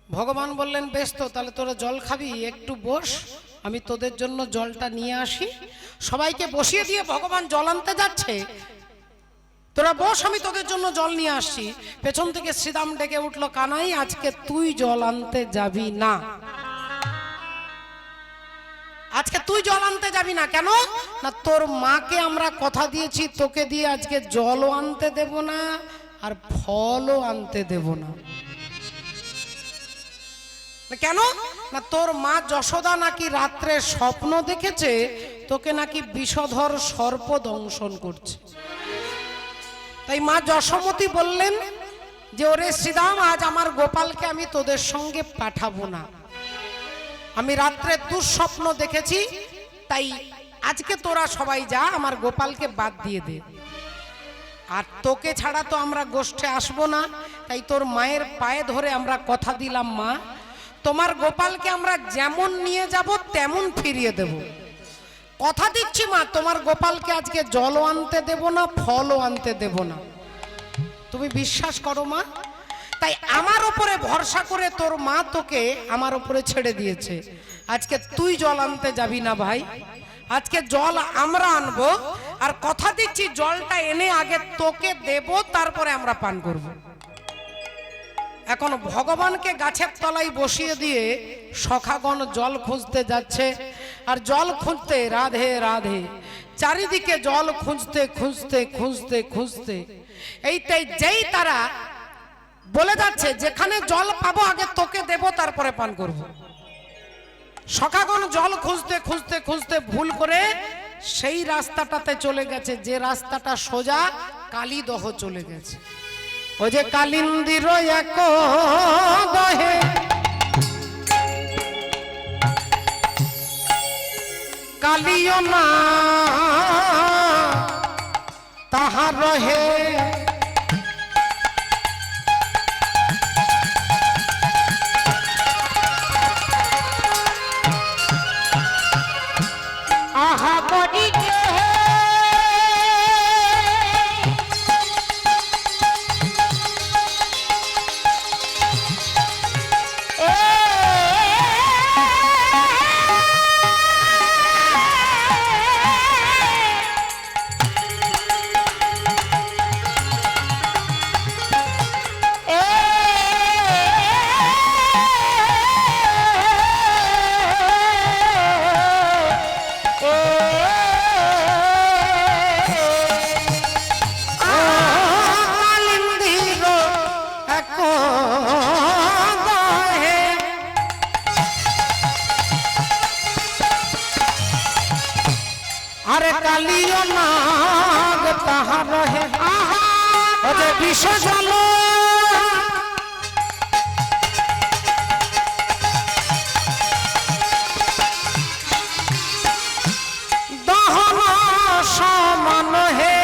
Speaker 1: ভগবান বললেন বেশ তো, তাহলে তোরা জল খাবি, একটু বস, আমি তোদের জন্য জলটা নিয়ে আসি। সবাইকে বসিয়ে দিয়ে ভগবান জল আনতে যাচ্ছে, তোরা বস, আমি তোদের জন্য জল নিয়ে আসছি। পেছন থেকে শ্রীরাম ডেকে উঠলো, কানাই আজকে তুই জল আনতে যাবি না, আজকে তুই জল আনতে যাবি না। কেন না, তোর মাকে আমরা কথা দিয়েছি তোকে দিয়ে আজকে জলও আনতে দেব না আর ফলও আনতে দেব না। কেন না, তোর মা যশোদা নাকি রাত্রে স্বপ্ন দেখেছে তোকে নাকি বিষধর সর্প দংশন করছে। তাই মা যশোমতী বললেন যে ওরে শ্রীরাম, আজ আমার গোপালকে আমি তোদের সঙ্গে পাঠাবো না, আমি রাত্রে দুঃস্বপ্ন দেখেছি, তাই আজকে তোরা সবাই যা, আমার গোপালকে বাদ দিয়ে দে। আর তোকে ছাড়া তো আমরা গোষ্ঠে আসবো না, তাই তোর মায়ের পায়ে ধরে আমরা কথা দিলাম, মা তোমার গোপালকে আমরা যেমন নিয়ে যাব তেমন ফিরিয়ে দেব, কথা দিচ্ছি মা, তোমার গোপালকে আজকে জলও আনতে দেব না, ফলও আনতে দেব না, তুমি বিশ্বাস করো মা। তাই আমার উপরে ভরসা করে তোর মা তোকে আমার উপরে ছেড়ে দিয়েছে, আজকে তুই জল আনতে যাবি না ভাই, আজকে জল আমরা আনবো, আর কথা দিচ্ছি জলটা এনে আগে তোকে দেব, তারপরে আমরা পান করব। এখন ভগবানকে গাছের তলায় বসিয়ে দিয়ে সখাগণ জল খুঁজতে যাচ্ছে, আর জল খুঁজতে রাধে রাধে, চারিদিকে জল খুঁজতে খুঁজতে খুঁজতে খুঁজতে এইটাই যেই তারা বলে যাচ্ছে যেখানে জল পাবো আগে তোকে দেব, তারপরে পান করব। সখাগণ জল খুঁজতে খুঁজতে খুঁজতে ভুল করে সেই রাস্তাটাতে চলে গেছে যে রাস্তাটা সোজা কালীদহ চলে গেছে। ওই যে কালিন্দির এক দহে কালিও না তাহার রহে,
Speaker 2: আহা বড়িকে
Speaker 1: আরে কালিও নাগ তাহার রহে, ওরে বিষ জল দহন সমান হে,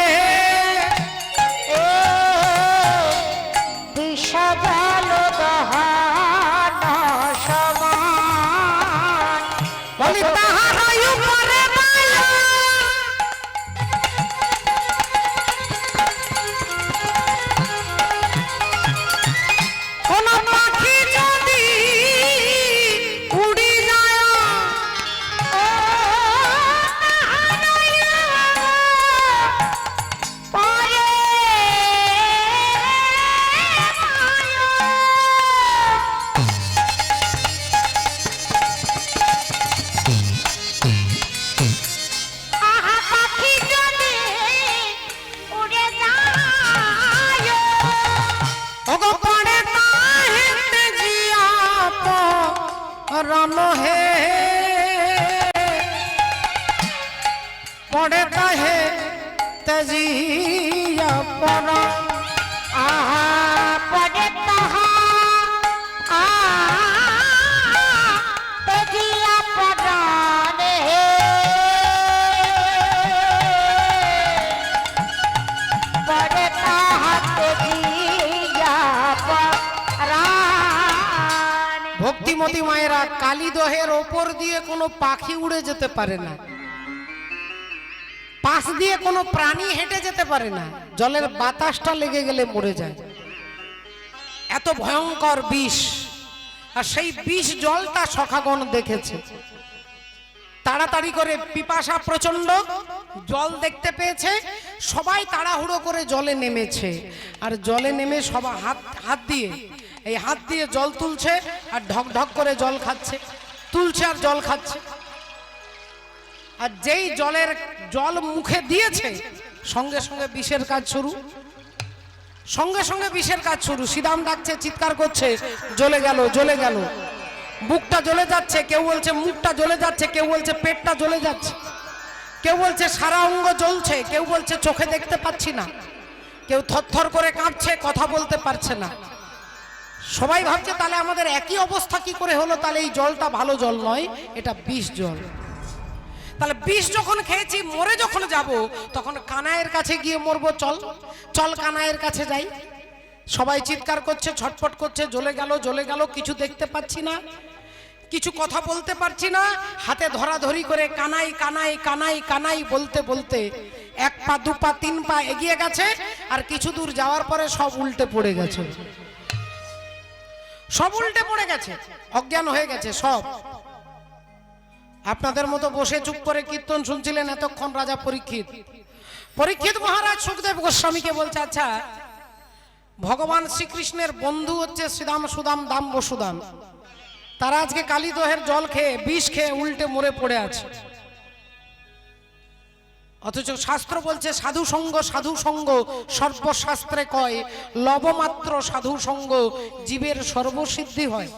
Speaker 2: বিষজল দহন সমান
Speaker 1: বলি তাহার উপরে কোন পাখি যদি উড়ি যায়,
Speaker 2: পরে আহা পাখি যদি উড়ে যায়,
Speaker 1: ওগো পড়ে তাহেতে জিয়া রণ হে, পড়ে তাহে তেজিয়া পর,
Speaker 2: আহা পরে তাহা তেজিয়া পরাণে,
Speaker 1: সতী মায়েরা, কালীদহের ওপর দিয়ে কোনো পাখি উড়ে যেতে পারে না, পাশ দিয়ে কোনো প্রাণী হেঁটে যেতে পারে না, জলের বাতাসটা লেগে গেলে মরে যায়। এত ভয়ঙ্কর বিষ। আর সেই বিষ জলটা সখাগণ দেখেছে। তাড়াতাড়ি করে, পিপাসা প্রচন্ড, জল দেখতে পেয়েছে, সবাই তাড়াহুড়ো করে জলে নেমেছে। আর জলে নেমে সবাই হাত দিয়ে জল তুলছে আর ঢক ঢক করে জল খাচ্ছে, তুলছে আর জল খাচ্ছে। আর যেই জল মুখে দিয়েছে, সঙ্গে সঙ্গে বিষের কাজ শুরু, সঙ্গে সঙ্গে বিষের কাজ শুরু। শ্রীরাম ডাকছে, চিৎকার করছে, জ্বলে গেল, জ্বলে গেল, বুকটা জ্বলে যাচ্ছে, কেউ বলছে মুখটা জ্বলে যাচ্ছে, কেউ বলছে পেটটা জ্বলে যাচ্ছে, কেউ বলছে সারা অঙ্গ জ্বলছে, কেউ বলছে চোখে দেখতে পাচ্ছি না, কেউ থরথর করে কাঁপছে, কথা বলতে পারছে না। সবাই ভাবছে তাহলে আমাদের একই অবস্থা কি করে হলো, তাহলে এই জলটা ভালো জল নয়, এটা বিষ জল। তাহলে বিষ যখন খেয়েছি, মরে যখন যাব, তখন কানাইয়ের কাছে গিয়ে মরবো, চল চল কানাইয়ের কাছে যাই। সবাই চিৎকার করছে, ছটফট করছে, জ্বলে গেল, জ্বলে গেল, কিছু দেখতে পাচ্ছি না, কিছু কথা বলতে পারছি না। হাতে ধরাধরি করে কানাই কানাই কানাই কানাই বলতে বলতে 1 পা 2 পা 3 পা এগিয়ে গেছে। আর কিছু দূর যাওয়ার পরে সব উল্টে পড়ে গেছে, সব উল্টে পড়ে গেছে, অজ্ঞান হয়ে গেছে সব। আপনাদের মতো বসে চুপ করে কীর্তন শুনছিলেন এতক্ষণ রাজা পরীক্ষিত মহারাজ সুখদেব গোস্বামীকে বলছে, আচ্ছা ভগবান শ্রীকৃষ্ণের বন্ধু হচ্ছে শ্রীদাম, সুদাম, দাম, বসুদাম, তারা আজকে কালীদহের জল খেয়ে, বিষ খেয়ে উল্টে মরে পড়ে আছে। অথচ শাস্ত্র বলছে সাধু সঙ্গ, সাধু সঙ্গ সর্বশাস্ত্রে কয়, লবমাত্র সাধু সঙ্গ জীবের সর্বসিদ্ধি হয়।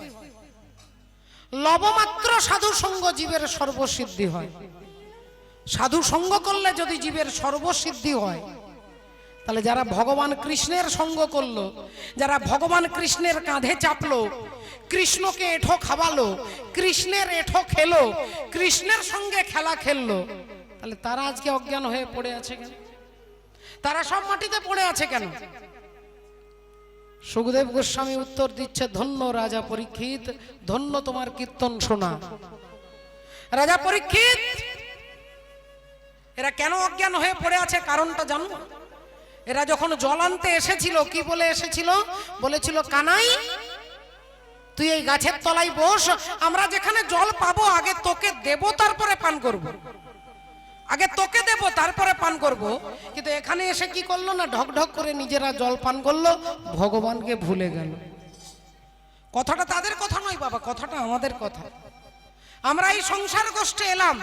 Speaker 1: লবমাত্র সাধু সঙ্গ জীবের সর্বসিদ্ধি হয়। সাধু সঙ্গ করলে যদি জীবের সর্বসিদ্ধি হয়, তাহলে যারা ভগবান কৃষ্ণের সঙ্গ করলো, যারা ভগবান কৃষ্ণের কাঁধে চাপলো, কৃষ্ণকে এঁঠো খাওয়ালো, কৃষ্ণের এঁঠো খেলো, কৃষ্ণের সঙ্গে খেলা খেললো, তাহলে তারা আজকে অজ্ঞান হয়ে পড়ে আছে কেন? তারা সব মাটিতে পড়ে আছে কেন? সুখদেব গোস্বামী উত্তর দিচ্ছে, ধন্য রাজা পরীক্ষিত, ধন্য তোমার কীর্তন শোনা। রাজা পরীক্ষিত, এরা কেন অজ্ঞান হয়ে পড়ে আছে কারণটা জানো? এরা যখন জল আনতে এসেছিল, কি বলে এসেছিল? বলেছিল, কানাই তুই এই গাছের তলায় বস, আমরা যেখানে জল পাবো আগে তোকে দেব, তারপরে পান করব, আগে তোকে দেব তারপরে পান করব। কিন্তু এখানে এসে কি করলো না, ঢক ঢক করে নিজেরা জল পান করলো, ভগবানকে ভুলে গেল। কথাটা তাদের কথা নয় বাবা, কথাটা আমাদের কথা। আমরা এই সংসার গোষ্ঠে এলাম,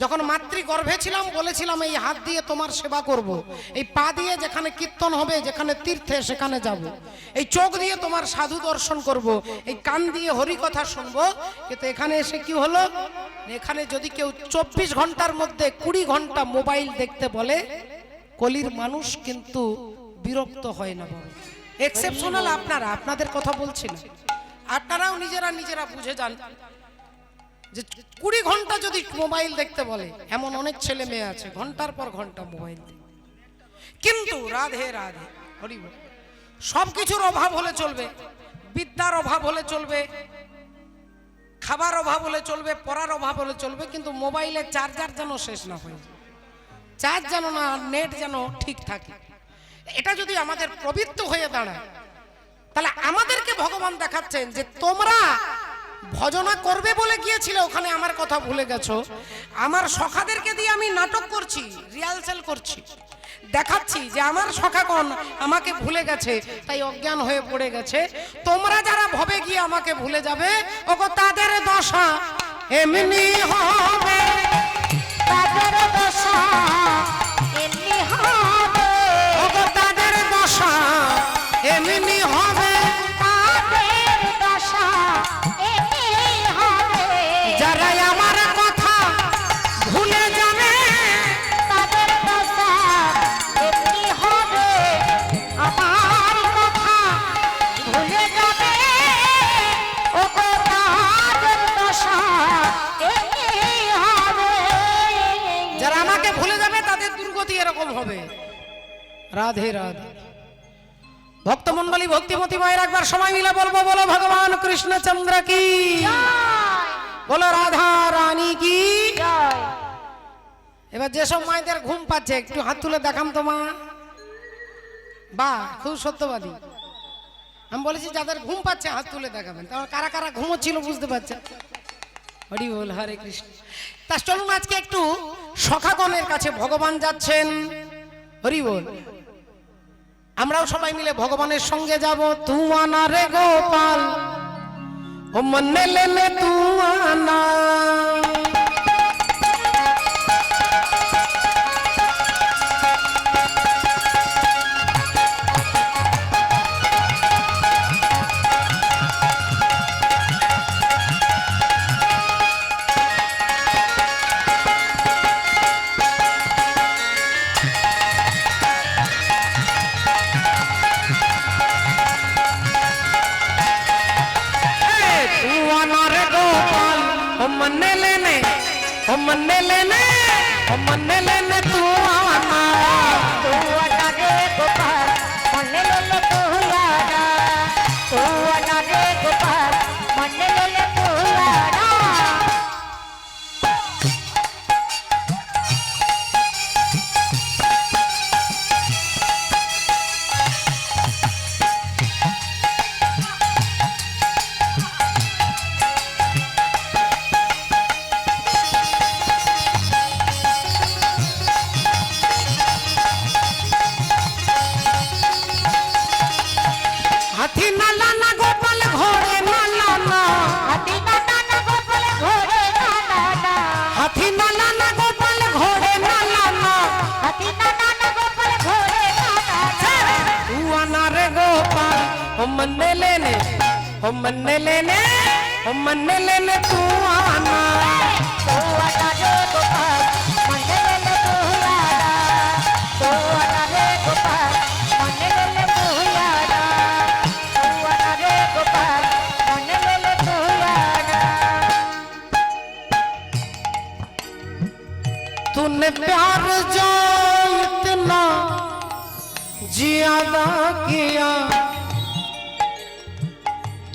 Speaker 1: যখন মাতৃগর্ভে ছিলাম বলেছিলাম এই হাত দিয়ে তোমার সেবা করব, এই পা দিয়ে যেখানে কীর্তন হবে, যেখানে তীর্থে সেখানে যাব, এই চোখ দিয়ে তোমার সাধু দর্শন করব, এই কান দিয়ে হরি কথা শুনবো। কিন্তু এখানে এসে কি হলো, এখানে যদি কেউ 24 ঘন্টার মধ্যে 20 ঘন্টা মোবাইল দেখতে বলে, কলির মানুষ কিন্তু বিরক্ত হয় না বাবা। এক্সেপশনাল আপনারা, আপনাদের কথা বলছি না, আপনারাও নিজেরা বুঝে যান যে 20 ঘন্টা যদি মোবাইল দেখতে বলে, এমন অনেক ছেলে মেয়ে আছে ঘন্টার পর ঘন্টা মোবাইল দেখে। কিন্তু রাধে রাধে হরি বল, সবকিছুর অভাব হলে চলবে, বিদ্যার অভাব হলে চলবে, খাবার অভাব হলে চলবে, পড়ার অভাব হলে চলবে, কিন্তু মোবাইলের চার্জার যেন শেষ না হয়, চার্জ যেন না, নেট যেন ঠিক থাকে। এটা যদি আমাদের প্রবৃত্ত হয়ে দাঁড়ায়, তাহলে আমাদেরকে ভগবান দেখাচ্ছেন যে তোমরা ভজনা করবে বলে গিয়েছিলে, ওখানে আমার কথা ভুলে গেছো। আমার সখাদেরকে দিয়ে আমি নাটক করছি, রিহার্সাল করছি, দেখাচ্ছি যে আমার সখাগণ আমাকে ভুলে গেছে, তাই অজ্ঞান হয়ে পড়ে গেছে। তোমরা যারা ভবে গিয়ে আমাকে ভুলে যাবে, ওগো তাদের দশা এমনি হবে,
Speaker 2: তাদের দশা এমনি হবে,
Speaker 1: ওগো তাদের দশা এমনি হবে,
Speaker 2: তাদের দশা এমনি হবে,
Speaker 1: যারা আমার কথা ভুলে যাবে,
Speaker 2: তাদের দশা এমনি হবে, আমার কথা ভুলে যাবে, ওগো তাদের দশা এমনি হবে।
Speaker 1: যারা আমাকে ভুলে যাবে তাদের দুর্গতি এরকম হবে। রাধে রাধে। ভক্তমণ্ডলী ভক্তিমতী মায়ের একবার সময় মিলে বলবো বলো ভগবান কৃষ্ণচন্দ্র কি, বলো রাধা রানী কি।
Speaker 2: জয়।
Speaker 1: এবার যেসব মায়েদের ঘুম পাচ্ছে একটু হাত তুলে দেখাম তো মা। বাহ, খুব সত্যবাদী। আমি বলেছি যাদের ঘুম পাচ্ছে হাত তুলে দেখাবেন, তাহলে কারা কারা ঘুমোচ্ছিল বুঝতে পারছেন। হরি বল, হরে কৃষ্ণ। তা চলুন আজকে একটু সখাগণের কাছে, ভগবান যাচ্ছেন। হরি বল। আমরাও সবাই মিলে ভগবানের সঙ্গে যাব। তু আনা রে গোপাল, ও মনে লেনে তু আনা। मन्ने लेने तू आना।
Speaker 2: तू आना रे गोपाल, मन्ने लेले तू आना। तू आना रे गोपाल, मन्ने लेले तू आना।
Speaker 1: हाथी ना लाना गोपाल घोड़े ना लाना।
Speaker 2: हाथी ना लाना गोपाल घोड़े ना लाना।
Speaker 1: हाथी ना लाना गोपाल घोड़े ना लाना।
Speaker 2: हाथी ना लाना गोपाल घोड़े ना लाना।
Speaker 1: तू आना रे गोपाल, ओ मन्ने लेने, ओ मन्ने लेने, ओ मन्ने लेने तू आना।
Speaker 2: तू आना रे गोपाल, मन्ने लेले तू आना। तू आना रे गोपाल, मन्ने लेले तू आना। तू आना रे गोपाल, मन्ने लेले तू आना।
Speaker 1: तूने प्यार जो इतना ज्यादा किया,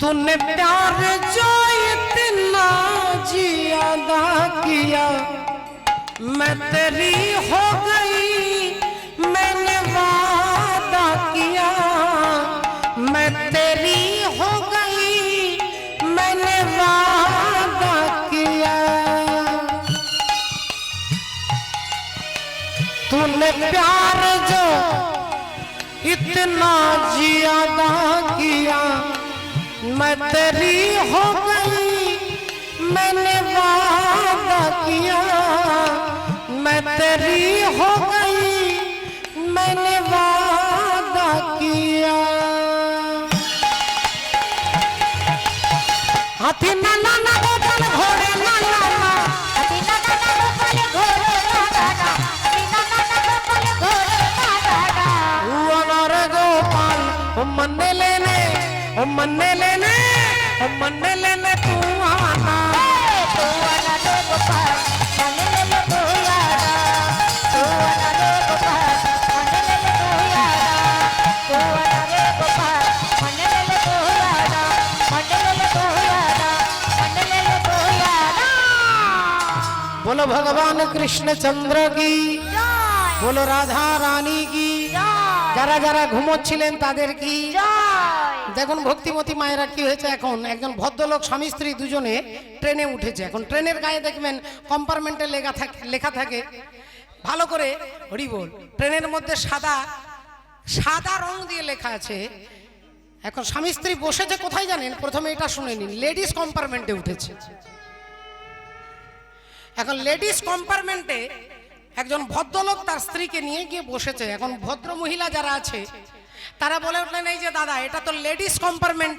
Speaker 1: तूने प्यार जो इतना ज्यादा किया, मैं तेरी हो गई, मैंने वादा किया। मैं तेरी हो गई, मैंने वादा किया। तूने प्यार जो इतना ज्यादा किया, मैं तेरी हो गई, मैंने वादा किया। मैं तेरी हो गई, मैंने वादा किया। हाथी ना लाना गोपाल घोड़े ना लाना।
Speaker 2: हाथी ना लाना गोपाल घोड़े ना लाना। हाथी ना लाना गोपाल घोड़े ना लाना।
Speaker 1: तू आना रे गोपाल, ओ मन्ने लेने, ओ मन्ने लेने, ओ मन्ने लेने तू आना।
Speaker 2: तू आना रे गोपाल, मन्ने लेले तू आना। तू आना रे गोपाल, मन्ने लेले तू आना। तू आना रे गोपाल, मन्ने लेले तू आना। मन्ने लेले तू आना। मन्ने लेले तू आना।
Speaker 1: बोलो भगवान कृष्णचंद्र की,
Speaker 2: জয়
Speaker 1: बोलो राधा रानी की।
Speaker 2: জয়
Speaker 1: যারা যারা ঘুমোচ্ছিলেন তাদের কি।
Speaker 2: জয়।
Speaker 1: দেখুন ভক্তিমতী মায়েরা কি হয়েছে, এখন একজন ভদ্রলোক স্বামী স্ত্রী দুজনে ট্রেনে উঠেছে। এখন ট্রেনের গায়ে দেখবেন কম্পার্টমেন্টে লেখা থাকে ভালো করে, হরি বল। ট্রেনের মধ্যে সাদা সাদা রং দিয়ে লেখা আছে। এখন স্বামী স্ত্রী বসেছে কোথায় জানেন? প্রথমে এটা শুনে নিন, লেডিস কম্পার্টমেন্টে উঠেছে। এখন লেডিস কম্পার্টমেন্টে একজন ভদ্রলোক তার স্ত্রীকে নিয়ে গিয়ে বসেছে। এখন ভদ্র মহিলা যারা আছে তারা বলে উঠলেন, এই যে দাদা, এটা তো লেডিস কম্পার্টমেন্ট,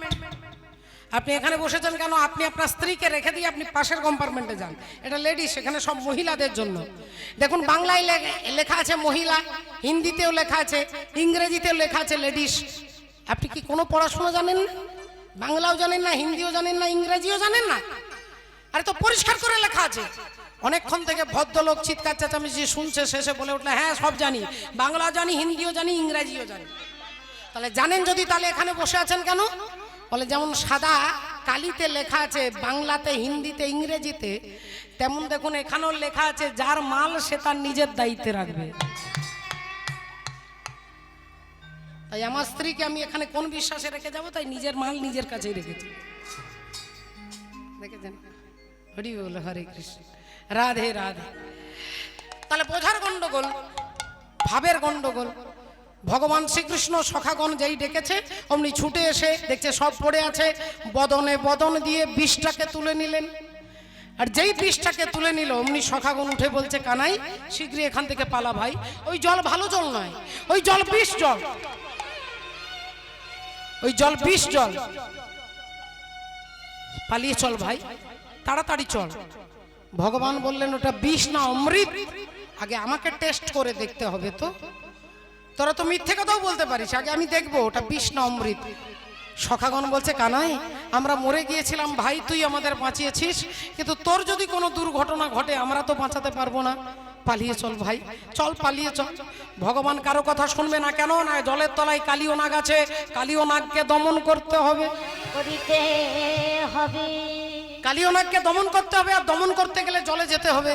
Speaker 1: আপনি এখানে বসেছেন কেন? আপনি আপনার স্ত্রীকে রেখে দিয়ে আপনি পাশের কম্পার্টমেন্টে যান, এটা লেডিস, এখানে সব মহিলাদের জন্য। দেখুন বাংলায় লেখা আছে মহিলা, হিন্দিতেও লেখা আছে, ইংরেজিতেও লেখা আছে লেডিস। আপনি কি কোনো পড়াশোনা জানেন না? বাংলাও জানেন না, হিন্দিও জানেন না, ইংরেজিও জানেন না? আরে তো পরিষ্কার করে লেখা আছে। অনেকক্ষণ থেকে ভদ্রলোক চিৎকার চেঁচামেচি শুনছে, শেষে বলে উঠলে, হ্যাঁ সব জানি, বাংলা জানি, হিন্দিও জানি, ইংরেজিও জানি। তাহলে জানেন যদি, তাহলে এখানে বসে আছেন কেন? বলে যেমন সাদা কালিতে লেখা আছে বাংলাতে, হিন্দিতে, ইংরেজিতে, তেমন দেখুন এখানেও লেখা আছে যার মাল সে তার নিজের দায়িত্বে রাখবে। তাই আমার স্ত্রীকে আমি এখানে কোন বিশ্বাসে রেখে যাব? তাই নিজের মাল নিজের কাছেই রেখেছি। দেখেছেন? হরি বল, হরে কৃষ্ণ, রাধে রাধে। তাহলে বোঝার গন্ডগোল, ভাবের গন্ডগোল। ভগবান শ্রীকৃষ্ণ সখাগণ যেই ডেকেছে অমনি ছুটে এসে দেখছে সব পড়ে আছে, বদনে বদন দিয়ে বিষটাকে তুলে নিলেন। আর যেই বিষটাকে তুলে নিল অমনি সখাগণ উঠে বলছে, কানাই শীঘ্রই এখান থেকে পালা ভাই, ওই জল ভালো জল নয়, ওই জল বিষ জল, ওই জল বিষ জল, পালিয়ে চল ভাই, তাড়াতাড়ি চল। ভগবান বললেন, ওটা বিষ না অমৃত, আগে আমাকে টেস্ট করে দেখতে হবে। তো তোরা তো মিথ্যে কথাও বলতে পারিস, আগে আমি দেখবো ওটা বিষ না অমৃত। সখাগণ বলছে, কানাই আমরা মরে গিয়েছিলাম ভাই, তুই আমাদের বাঁচিয়েছিস, কিন্তু তোর যদি কোনো দুর্ঘটনা ঘটে আমরা তো বাঁচাতে পারবো না, পালিয়ে চল ভাই, চল পালিয়ে চল। ভগবান কারো কথা শুনবে না, কেন না জলের তলায় কালীয় নাগ আছে, কালীয় নাগকে দমন করতে হবে,
Speaker 2: করিতে হবে,
Speaker 1: কালীয় নাগকে দমন করতে হবে, আর দমন করতে গেলে জলে যেতে হবে।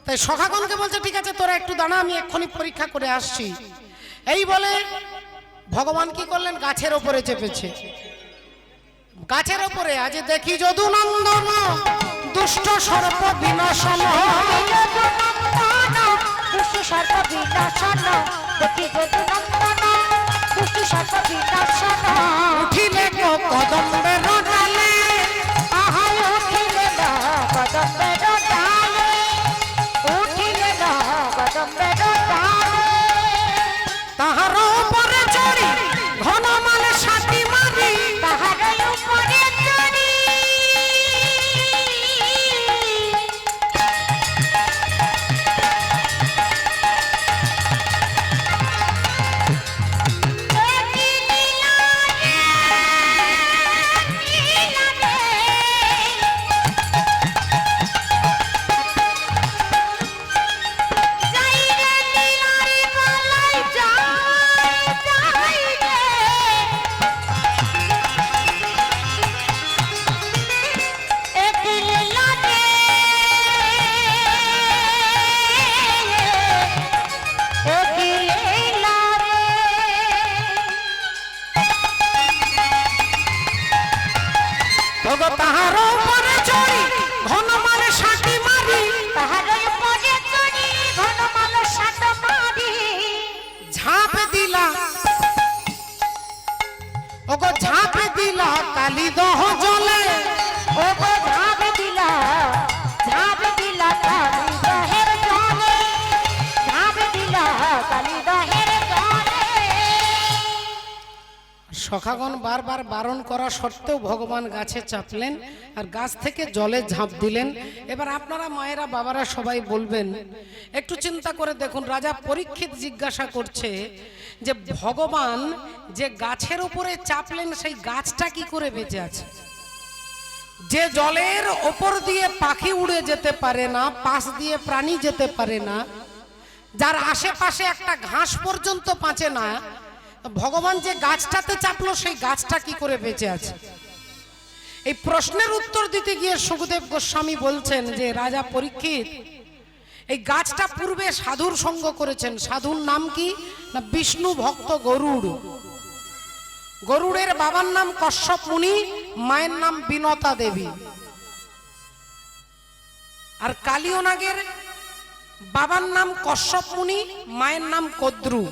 Speaker 1: তাই সখাগণকে বলছে, ঠিক আছে তোরা একটু দাঁড়া, আমি এক্ষুনি পরীক্ষা করে আসছি। এই বলে ভগবান কি করলেন, গাছের ওপরে চেপেছে। গাছের ওপরে আজ দেখি যদু নন্দন দুষ্ট সর্প বিনাশন,
Speaker 2: দুষ্ট সর্প বিনাশন, দেখি যদু নন্দন দুষ্ট সর্প বিনাশন।
Speaker 1: উঠিলে গো কদম্বের ডালে,
Speaker 2: আহায় উঠিলে না কদম্বের ডালে, উঠিলে না কদম্বের ডালে।
Speaker 1: তাহার উপরে চড়ি ঘন মালে সাথী মারি,
Speaker 2: তাহার উপরে চড়ি
Speaker 1: তাহার উপরে চড়ি ঘন মালে সাথী মারি,
Speaker 2: তাহার উপরে চড়ি ঘন মাল সাত মারি।
Speaker 1: ঝাঁপ দিলা ওগো ঝাঁপ দিলা কালী দহ জলে,
Speaker 2: ও গো ঝাঁপ দিলা, ঝাঁপ দিলা কালী দহের জলে, ঝাঁপ দিলা কালী দহের জলে।
Speaker 1: সখাগণ বারবার বারণ করা সত্ত্বেও ভগবান গাছে চাপলেন আর গাছ থেকে জলে ঝাঁপ দিলেন। এবার আপনারা মায়েরা বাবারা সবাই বলবেন, একটু চিন্তা করে দেখুন, রাজা পরীক্ষিত জিজ্ঞাসা করছে যে ভগবান যে গাছের উপরে চাপলেন সেই গাছটা কি করে বেঁচে আছে? যে জলের ওপর দিয়ে পাখি উড়ে যেতে পারে না, পাশ দিয়ে প্রাণী যেতে পারে না, যার আশেপাশে একটা ঘাস পর্যন্ত পাচে না, ভগবান যে গাছটাতে চাপলো সেই গাছটা কি করে বেঁচে আছে? এই প্রশ্নের উত্তর দিতে গিয়ে সুখদেব গোস্বামী বলছেন যে রাজা পরীক্ষিত, এই গাছটা পূর্বে সাধুর সঙ্গ করেছেন। সাধুর নাম কি না বিষ্ণু ভক্ত গরুড়। গরুড়ের বাবার নাম কশ্যপ মুনি, মায়ের নাম বিনতা দেবী। আর কালীয় নাগের বাবার নাম কশ্যপ মুনি, মায়ের নাম কদ্রু।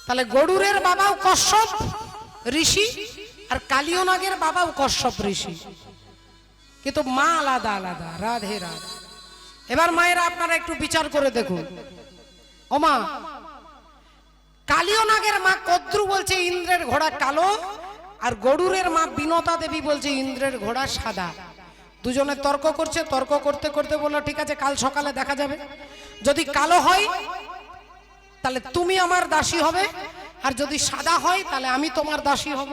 Speaker 1: তাহলে গরুড়ের বাবাও কশ্যপ ঋষি আর কালীয় নাগের বাবাও কশ্যপ ঋষি, কিন্তু মা আলাদা আলাদা। রাধে রাধে। এবার মায়েরা আপনারা একটু বিচার করে দেখুন। ও মা, কালীয় নাগের মা কদ্রু বলছে ইন্দ্রের ঘোড়া কালো, আর গরুড়ের মা বিনতা দেবী বলছে ইন্দ্রের ঘোড়া সাদা। দুজনে তর্ক করছে, তর্ক করতে করতে বললো ঠিক আছে কাল সকালে দেখা যাবে, যদি কালো হয় তাহলে তুমি আমার দাসী হবে, আর যদি সাদা হয় তাহলে আমি তোমার দাসী হব।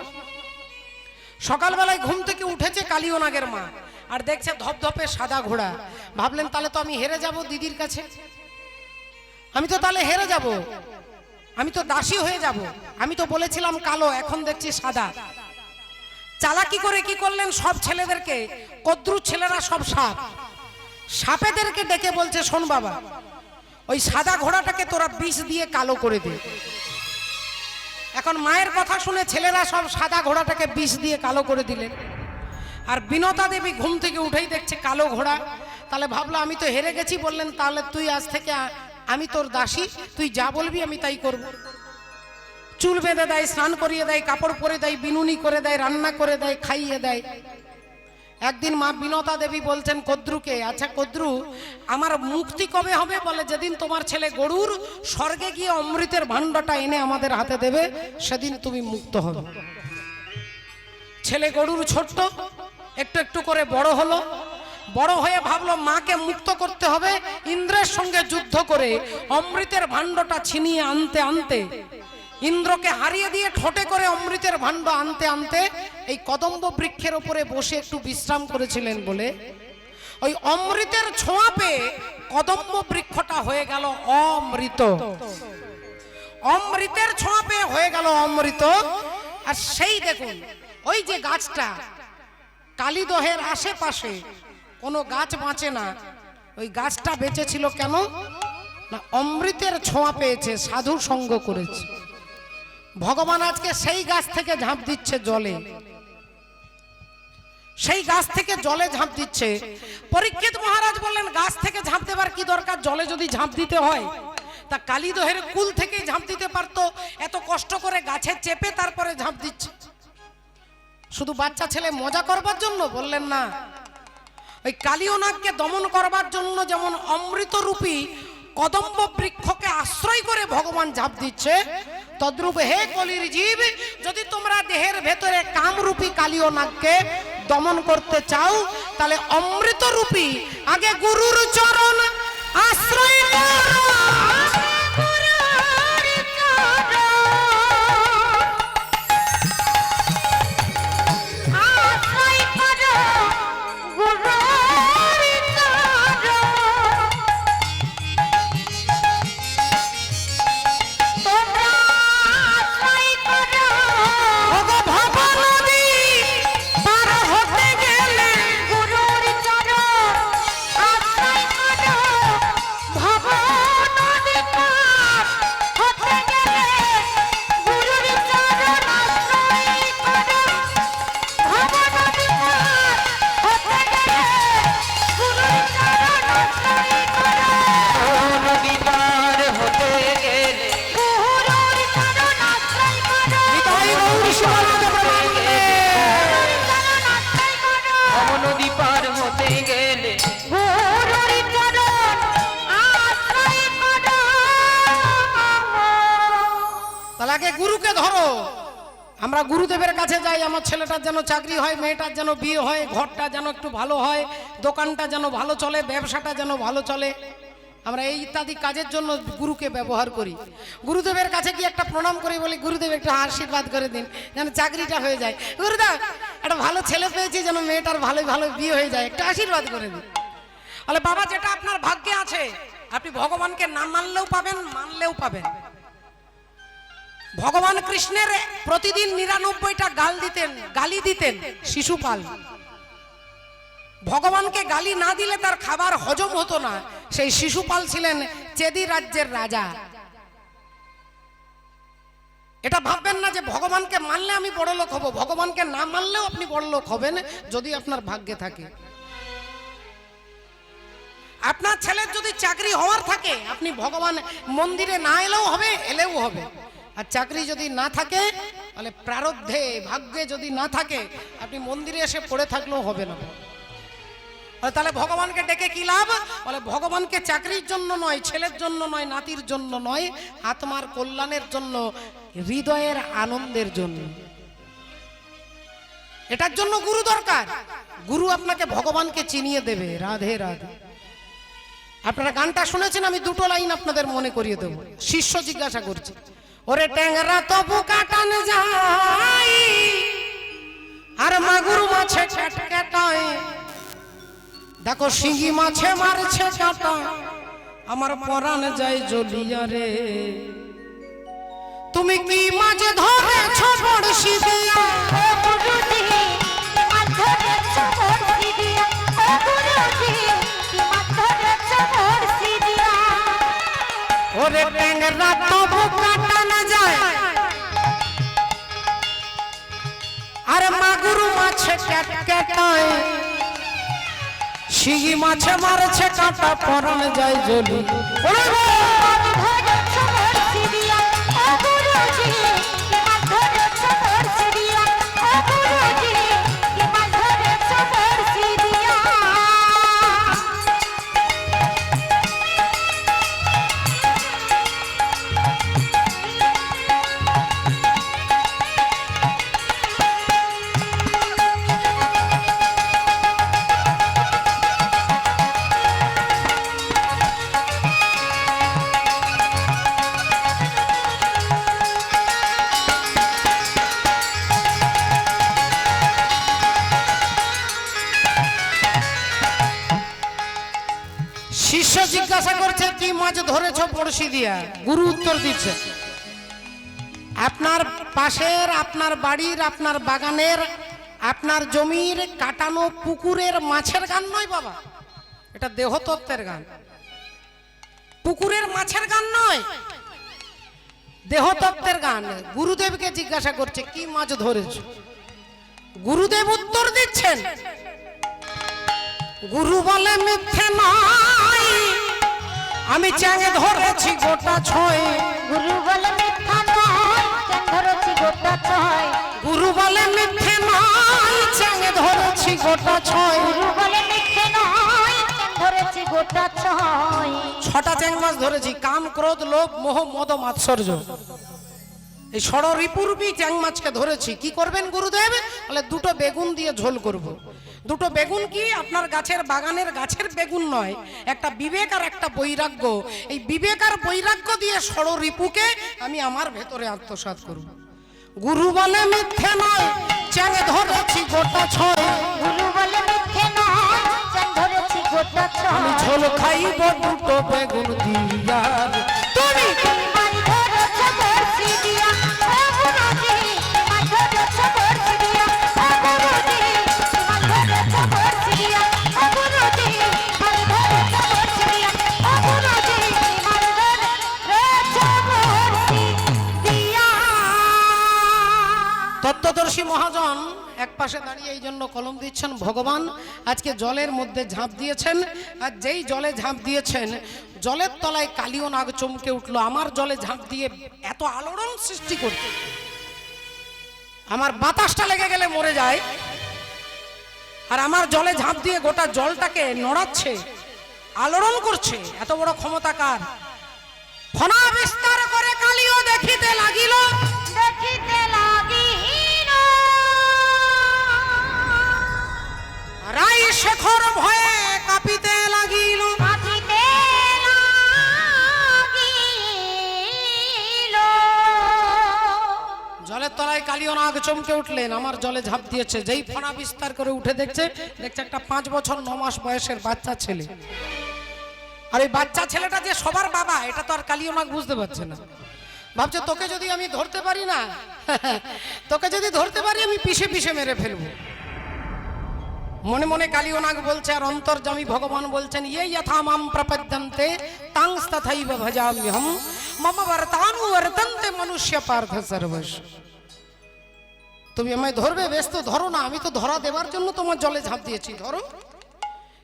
Speaker 1: সকালবেলায় ঘুম থেকে উঠেছে কালীয় নাগের মা আর দেখছে ধপধপে সাদা ঘোড়া। ভাবলেন তাহলে তো আমি হেরে যাব দিদির কাছে, আমি তো তাহলে হেরে যাব। আমি তো দাসী হয়ে যাব। আমি তো বলেছিলাম কালো, এখন দেখছি সাদা। চালাকি করে কি করলেন, সব ছেলেদেরকে, কদ্রুর ছেলেরা সব সাপ, সাপেদেরকে ডেকে বলছে, শোন বাবা, ওই সাদা ঘোড়াটাকে তোরা বিষ দিয়ে কালো করে দে। এখন মায়ের কথা শুনে ছেলেরা সব সাদা ঘোড়াটাকে বিষ দিয়ে কালো করে দিলেন। আর বিনতা দেবী ঘুম থেকে উঠেই দেখছে কালো ঘোড়া। তাহলে ভাবলো আমি তো হেরে গেছি। বললেন, তাহলে তুই আজ থেকে আমি তোর দাসী, তুই যা বলবি আমি তাই করব। চুল বেঁধে দেয়, স্নান করিয়ে দেয়, কাপড় পরে দেয়, বিনুনি করে দেয়, রান্না করে দেয়, খাইয়ে দেয়। একদিন মা বিনতা দেবী বলছেন কদ্রুকে, আচ্ছা কদ্রু, আমার মুক্তি কবে হবে? বলে, যেদিন তোমার ছেলে গরুর স্বর্গে গিয়ে অমৃতের ভাণ্ডটা এনে আমাদের হাতে দেবে, সেদিন তুমি মুক্ত হবে। ছেলে গরুর ছোট্ট, একটু একটু করে বড় হলো। বড় হয়ে ভাবলো মাকে মুক্ত করতে হবে। ইন্দ্রের সঙ্গে যুদ্ধ করে অমৃতের ভাণ্ডটা ছিনিয়ে আনতে আনতে, ইন্দ্রকে হারিয়ে দিয়ে ঠোঁটে করে অমৃতের ভাণ্ড আনতে আনতে এই কদম্ব বৃক্ষের উপরে বসে একটু বিশ্রাম করেছিলেন বলে ওই অমৃতের ছোঁয়া পেয়ে কদম্ব বৃক্ষটা হয়ে গেল অমৃত। অমৃতের ছোঁয়া পেয়ে হয়ে গেল অমৃত। আর সেই দেখুন, ওই যে গাছটা, কালীদহের আশেপাশে কোনো গাছ বাঁচে না। ওই গাছটা বেঁচেছিল কেন না, অমৃতের ছোঁয়া পেয়েছে, সাধু সঙ্গ করেছে। ভগবান আজকে সেই গাছ থেকে ঝাঁপ দিচ্ছে জলে, সেই গাছ থেকে জলে ঝাঁপ দিচ্ছে। পরীক্ষিত মহারাজ বললেন, গাছ থেকে ঝাঁপ দেবার কি দরকার, জলে যদি ঝাঁপ দিতে হয় তা কালীদহের কুল থেকে ঝাঁপ দিতে পারতো। এত কষ্ট করে গাছে চেপে তারপরে ঝাঁপ দিচ্ছে শুধু বাচ্চা ছেলে মজা করবার জন্য? বললেন না, ওই কালীয়নাগকে দমন করবার জন্য যেমন অমৃতরূপী কদম্ব বৃক্ষকে আশ্রয় করে ভগবান ঝাঁপ দিচ্ছে, তদ্রূপ হে কলির জীব, যদি তোমরা দেহের ভেতরে কামরূপী কালীয়নাগকে দমন করতে চাও, তাহলে অমৃতরূপী আগে গুরুর চরণ আশ্রয় করো। গুরুকে ধরো। আমরা গুরুদেবের কাছে যাই, আমার ছেলেটার যেন চাকরি হয়, মেয়েটার যেন বিয়ে হয়, ঘরটা যেন একটু ভালো হয়, দোকানটা যেন ভালো চলে, ব্যবসাটা যেন ভালো চলে। আমরা এই ইত্যাদি কাজের জন্য গুরুকে ব্যবহার করি। গুরুদেবের কাছে গিয়ে একটা প্রণাম করি, বলি গুরুদেব একটু আশীর্বাদ করে দিন যেন চাকরিটা হয়ে যায়। গুরুদেব একটা ভালো ছেলে পেয়েছি, যেন মেয়েটার ভালো ভালো বিয়ে হয়ে যায়, একটু আশীর্বাদ করে দিন। বলে, বাবা যেটা আপনার ভাগ্যে আছে, আপনি ভগবানকে না মানলেও পাবেন, মানলেও পাবেন। ভগবান কৃষ্ণের প্রতিদিন 99টা গালি দিতেন শিশুপাল। ভগবানকে গালি না দিলে তার খাবার হজম হতো না। সেই শিশুপাল ছিলেন চেদি রাজ্যের রাজা। এটা ভাববেন না যে ভগবানকে মানলে আমি বড় লোক হব। ভগবানকে না মানলেও আপনি বড় লোক হবেন, যদি আপনার ভাগ্যে থাকে। আপনার ছেলের যদি চাকরি হওয়ার থাকে, আপনি ভগবান মন্দিরে না এলেও হবে, এলেও হবে। আর চাকরি যদি না থাকে, তাহলে প্রারব্ধে ভাগ্যে যদি না থাকে, আপনি মন্দিরে এসে পড়ে থাকলেও হবে না। তাহলে ভগবানকে ডেকে কি লাভ? বলে, ভগবানকে চাকরির জন্য নয়, ছেলের জন্য নয়, নাতির জন্য নয়, আত্মার কল্যাণের জন্য, হৃদয়ের আনন্দের জন্য। এটার জন্য গুরু দরকার। গুরু আপনাকে ভগবানকে চিনিয়ে দেবে। রাধে রাধে। আপনারা গানটা শুনেছেন, আমি দুটো লাইন আপনাদের মনে করিয়ে দেব। শিষ্য জিজ্ঞাসা করছে, ওরে ট্যাংরা তবু কাটান যায়, আর মাগুর মাছে কাটায়, দেখো শিঙি মাছে মারছে কাটা, আমার পরাণ যায় জ্বলিয়া রে। তুমি কি মাঝে ধরেছ বড়শি দিয়া
Speaker 2: ও গুরুজি কি মাছ ধরেছ বড়শি দিয়া ও গুরুজি কি মাছ ধরেছ বড়শি দিয়া
Speaker 1: ওরে ট্যাংরা তবু কাটা না যায় আরে মাগুর মাছে ক্যাটক্যাটায় শিঙি মাছে মারছে কাটা পরান যায় জলি ওরে
Speaker 2: মাছ ধরেছ বড়শি দিয়া ও গুরুজি কি মাছ ধরেছ বড়শি দিয়া ও গুরুজি কি মাছ ধরেছ বড়শি দিয়া
Speaker 1: শিষ্য জিজ্ঞাসা করছে কি মাছ ধরেছ বড়শি দিয়া গুরু উত্তর দিচ্ছে আপনার পাশের আপনার বাড়ির আপনার বাগানের আপনার জমির কাটানো পুকুরের মাছের গান নয় বাবা, এটা দেহতত্ত্বের গান। পুকুরের মাছের গান নয়, দেহতত্ত্বের গান। গুরুদেবকে জিজ্ঞাসা করছে কি মাছ ধরেছ, গুরুদেব উত্তর দিচ্ছেন গুরু বলে মিথ্যে নয় আমি চ্যাঙে ধরেছি গোটা ছয়।
Speaker 2: গুরু বলে মিথ্যা নয় চ্যাং ধরেছি গোটা ছয়।
Speaker 1: গুরু বলে মিথ্যে নয় চ্যাঙে ধরেছি গোটা ছয়।
Speaker 2: গুরু বলে মিথ্যে নয় চ্যাং ধরেছি গোটা ছয়।
Speaker 1: ছটা চ্যাং মাছ ধরেছি, কাম ক্রোধ লোভ মোহ মদ মাৎসর্য, এই ষড়রিপুরবি চ্যাং মাছকে ধরেছি। কি করবেন গুরুদেব? বলে দুটো বেগুন দিয়ে ঝোল করব। দুটো বেগুন কি আপনার গাছের বাগানের গাছের বেগুন নয়, একটা বিবেক আর একটা বৈরাগ্য। এই বিবেক আর বৈরাগ্য দিয়ে ষড়রিপুকে আমি আমার ভেতরে আত্মসাৎ করব। গুরু বলে মিথ্যে নয় চ্যাঙে ধরেছি গোটা ছয়।
Speaker 2: গুরু বলে মিথ্যে নয় চ্যাং ধরেছি গোটা
Speaker 1: আমি
Speaker 2: ছয়।
Speaker 1: ঝোল খাইব দুটো বেগুন দিয়া। তুমি
Speaker 2: মাছ ধরেছ বড়শি দিয়া ও গুরুজি মাছ ধরেছ বড়শি দিয়া ও গুরুজি মাছ ধরেছ বড়শি দিয়া ও গুরুজি মাছ ধরেছ বড়শি দিয়া ও গুরুজি মাছ ধরেছ বড়শি দিয়া।
Speaker 1: তত্ত্বদর্শী মহাজন এক পাশে দাঁড়িয়ে এই জন্য কলম দিচ্ছেন, ভগবান আজকে জলের মধ্যে ঝাঁপ দিয়েছেন, আর যেই জলে ঝাঁপ দিয়েছেন জলের তলায় কালীয় নাগ চমকে উঠলো। আমার জলে ঝাঁপ দিয়ে এত আলোড়ন সৃষ্টি করতে, আমার বাতাসটা লেগে গেলে মরে যায়, আর আমার জলে ঝাঁপ দিয়ে গোটা জলটাকে নড়াচ্ছে, আলোড়ন করছে। এত বড় ক্ষমতা কার? ফনা বিস্তার করে কালীয় দেখিতে লাগিল,
Speaker 2: দেখিতে লাগিল
Speaker 1: রাই শেখর ভয়ে কাঁপিতে লাগিল।
Speaker 2: কাঁপিতে লাগিল।
Speaker 1: জলের তলায় কালীয় নাগ চমকে উঠলেন, আমার জলে ঝাঁপ দিয়েছে। যেই ফনা বিস্তার করে উঠে দেখছে একটা 5 বছর 9 মাস বয়সের বাচ্চা ছেলে। আর এই বাচ্চা ছেলেটা যে সবার বাবা এটা তো আর কালীয় নাগ বুঝতে পারছে না। ভাবছে তোকে যদি আমি ধরতে পারি না, তোকে যদি ধরতে পারি আমি পিষে পিষে মেরে ফেলবো। মনে মনে কালীয় নাগ বলছে, আর অন্তর্যামী ভগবান বলছেন ইয়ে যথা মাম প্রপদ্যন্তে তাংস্তথৈব ভজাম্যহম মম বর্তানু বর্তন্তে মনুষ্য পার্থ সর্বশ। তুমি আমায় ধরবে, বেশ তো ধরো না, আমি তো ধরা দেবার জন্য তোমার জলে ঝাঁপ দিয়েছি, ধরো।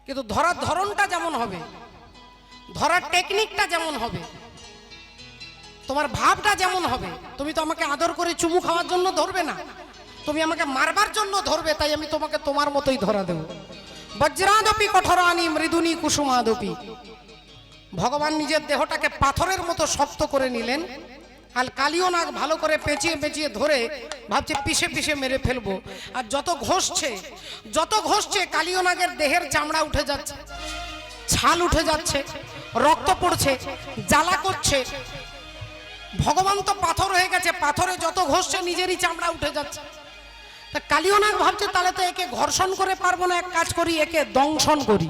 Speaker 1: কিন্তু ধরার ধরনটা যেমন হবে, ধরার টেকনিকটা যেমন হবে, তোমার ভাবটা যেমন হবে। তুমি তো আমাকে আদর করে চুমু খাওয়ার জন্য ধরবে না, তুমি আমাকে মারবার জন্য ধরবে, তাই আমি তোমাকে তোমার মতোই ধরা দেব। বজ্রাদপি কঠোরানি মৃদুনি কুসুমাদপি। ভগবান নিজের দেহটাকে পাথরের মতো শক্ত করে নিলেন, আর কালীয় নাগ ভালো করে পেঁচিয়ে পেঁচিয়ে ধরে ভাবছে পিষে পিষে মেরে ফেলবো। আর যত ঘষছে কালীয় নাগের দেহের চামড়া উঠে যাচ্ছে, ছাল উঠে যাচ্ছে, রক্ত পড়ছে, জ্বালা করছে। ভগবান তো পাথর হয়ে গেছে, পাথরে যত ঘষছে নিজেরই চামড়া উঠে যাচ্ছে। তা কালীয় নাগ ভাবছে তাহলে তো একে ঘর্ষণ করে পারবো না, এক কাজ করি একে দংশন করি,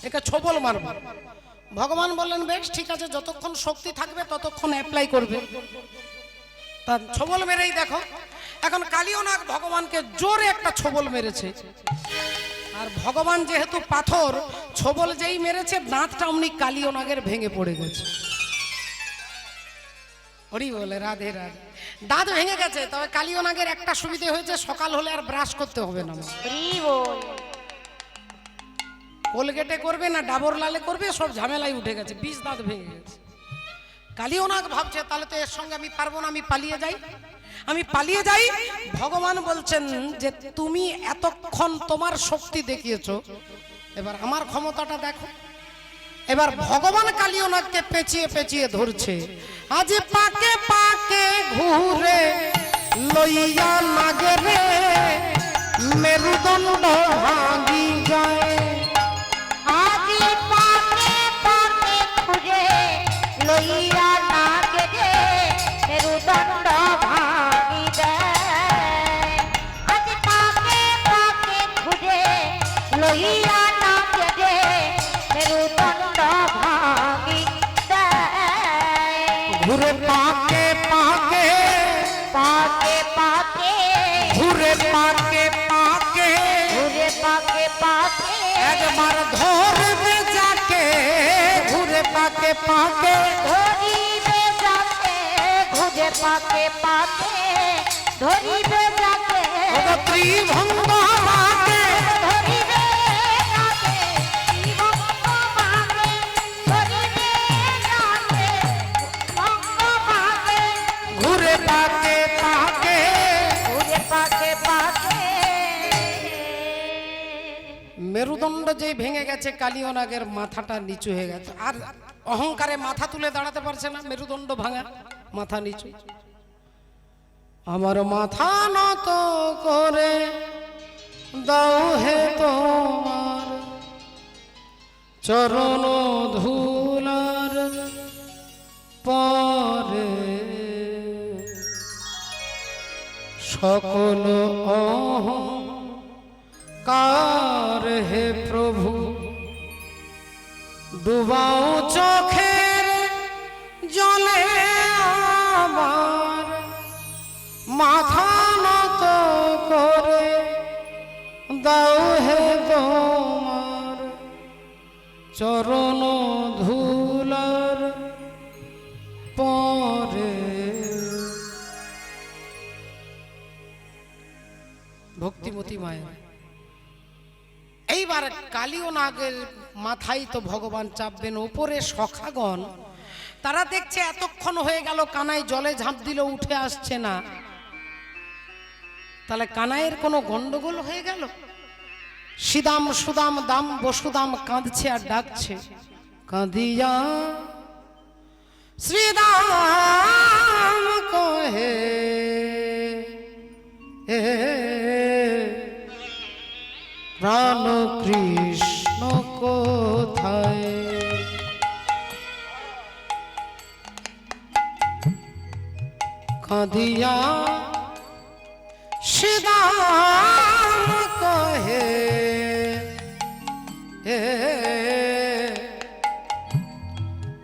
Speaker 1: একে ছোবল মারব। ভগবান বললেন বেশ ঠিক আছে, যতক্ষণ শক্তি থাকবে ততক্ষণ অ্যাপ্লাই করবে। তা ছবল মেরেই দেখো, এখন কালীয় নাগ ভগবানকে জোরে একটা ছবল মেরেছে। আর ভগবান যেহেতু পাথর, ছবল যেই মেরেছে দাঁতটা অমনি কালীয় নাগের ভেঙে পড়ে গেছে। হরি বলে রাধে রাধে। দাঁত ভেঙে গেছে, তবে কালীয় নাগের একটা সুবিধে হয়েছে, সকাল হলে আর ব্রাশ করতে হবে না।
Speaker 2: হরি বল।
Speaker 1: কোলগেটে করবে না ডাবর লালে করবে, সব ঝামেলাই উঠে গেছে, 20 দাঁত ভেঙে গেছে। কালীয় নাগ ভাবছে তাহলে তো এর সঙ্গে আমি পারবো না, আমি পালিয়ে যাই, আমি পালিয়ে যাই। ভগবান বলছেন যে তুমি এতক্ষণ তোমার শক্তি দেখিয়েছো, এবার আমার ক্ষমতাটা দেখো। এবার ভগবান কালীয় নাগকে পেঁচিয়ে পেঁচিয়ে ধরছে। আজ পাকে পাকে ঘুরে লইয়া নাগরে মেরুদণ্ড ভাঙি যায়।
Speaker 2: আজি পাকে পাকে খুঁজে লইয়া নাগে রে মেরুদণ্ড ভাঙি দেয়। আজি পাকে পাকে খুঁজে লইয়া নাগে রে মেরুদণ্ড ভাঙি দেয়।
Speaker 1: ঘুরে পাকে পাকে
Speaker 2: পাকে পাকে
Speaker 1: ঘুরে পাকে পাকে
Speaker 2: ঘুরে পাকে পাকে
Speaker 1: একবার ধরবে যাকে, ঘুরে পাকে পাকে
Speaker 2: ধরিবে যাকে ঘুরে পাকে পাকে ধরিবে যাকে
Speaker 1: ত্রিভঙ্গ মাকে
Speaker 2: ধরিবে যাকে ভঙ্গ মাকে ধরিবে যাকে ভঙ্গ মাকে
Speaker 1: ঘুরে পাকে পাকে।
Speaker 2: ঘুরে পাকে পাকে।
Speaker 1: মেরুদণ্ড যেই ভেঙে গেছে, কালীয় নাগের মাথাটা নিচু হয়ে গেছে, আর অহংকারে মাথা তুলে দাঁড়াতে পারছে না, মেরুদণ্ড ভাঙা, মাথা নিচু। আমার মাথা নত করে দাও হে তোমার চরণ ধুলার পরে, সকল কার হে প্রভু ডুবাও চোখের জলে আমার, মাথা নত করে দাও হে তোমার চরণ ধুলার পরে। ভক্তিমতী মায়ের এইবার কালীয় নাগের মাথায় তো ভগবান চাপবেন, ওপরে সখাগণ তারা দেখছে এতক্ষণ হয়ে গেল কানাই জলে ঝাঁপ দিল উঠে আসছে না, তাহলে কানাইয়ের কোনো গন্ডগোল হয়ে গেল। সিদাম সুদাম দাম বসুদাম কাঁদছে আর ডাকছে, কাঁদিয়া শ্রীদাম কহে প্রাণ কৃষ্ণ কোথায়। কাঁদিয়া শ্রীদাম কহে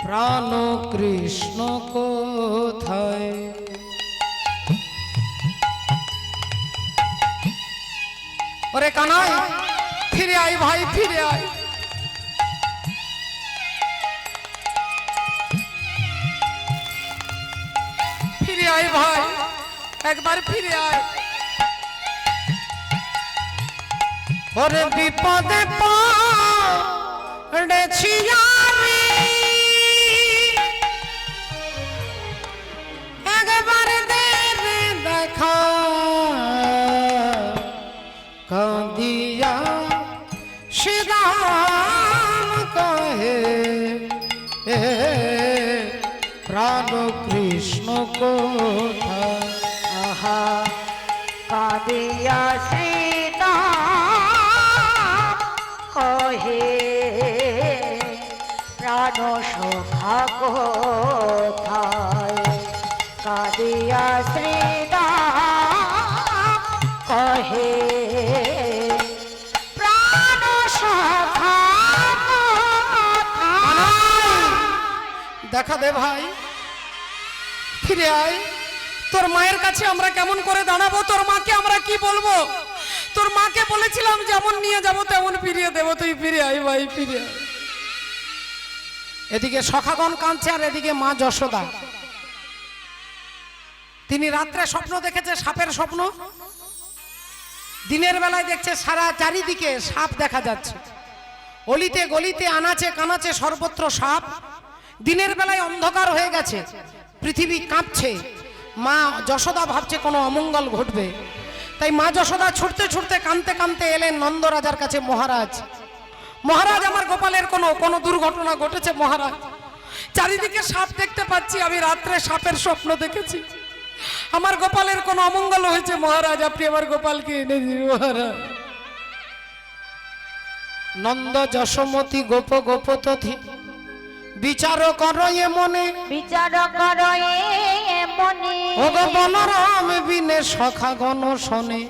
Speaker 1: প্রাণ কৃষ্ণ কোথায়। ওরে কানাই ফিরে আয় ভাই, ফিরে আয়। ফিরে আয় ভাই, একবার ফিরে আয়। ওরে বিপদে পড়েছি আমি, একবার দেবে দেখা। কাঁদিয়া শ্রীরাম কহে প্রাণ কৃষ্ণ কোথায়।
Speaker 2: আহা কাঁদিয়া শ্রীরাম কহে প্রাণ সখা কোথায়। কাঁদিয়া শ্রীরাম কহে প্রাণ সখা কোথায়।
Speaker 1: দেখা দে ভাই, ফিরে আয়। তোর মায়ের কাছে আমরা কেমন করে দাঁড়াবো, তোর মাকে আমরা কি বলবো? তোর মাকে বলেছিলাম যেমন নিয়ে যাব তেমন ফিরিয়ে দেবো, তুই ফিরে আয় ভাই, ফিরে আয়। এদিকে সখাগণ কাঁদছে আর এদিকে মা যশোদা। তিনি রাত্রে স্বপ্ন দেখেছে, সাপের স্বপ্ন। দিনের বেলায় দেখছে সারা চারিদিকে সাপ দেখা যাচ্ছে, অলিতে গলিতে আনাচে কানাচে সর্বত্র সাপ। দিনের বেলায় অন্ধকার হয়ে গেছে, পৃথিবী কাঁপছে। মা যশোদা ভাবছে কোনো অমঙ্গল ঘটবে, তাই মা যশোদা ছুটতে ছুটতে কাঁদতে কাঁদতে এলেন নন্দরাজার কাছে। মহারাজ, মহারাজ, আমার গোপালের কোনো দুর্ঘটনা ঘটেছে মহারাজ। চারিদিকে সাপ দেখতে পাচ্ছি, আমি রাত্রে সাপের স্বপ্ন দেখেছি, আমার গোপালের কোনো অমঙ্গল হয়েছে মহারাজ, আপনি আমার গোপালকে এনে দিন মহারাজ। নন্দ যশোমতি গোপ গোপ তথি বিচার করো এ মনে,
Speaker 2: বিচার করো এ মনে।
Speaker 1: ও গো বলরাম বিনে সখা গণ শোনে,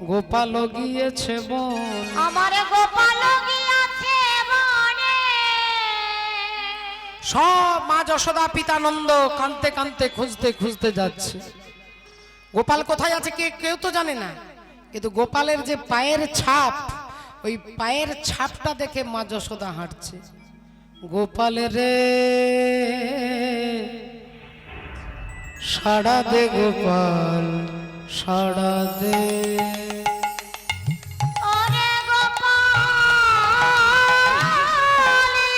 Speaker 1: গোপাল গিয়েছে বন।
Speaker 2: আমার গোপাল গিয়েছে বনে।
Speaker 1: সব মা যশোদা পিতা নন্দ কাঁদতে কাঁদতে খুঁজতে খুঁজতে যাচ্ছে। গোপাল কোথায় আছে কেউ তো জানে না, কিন্তু গোপালের যে পায়ের ছাপ, ওই পায়ের ছাপটা দেখে মা যশোদা হাঁটছে। গোপালের রে সাড়া দে গোপাল, সাড়া দে।
Speaker 2: ওরে গোপাল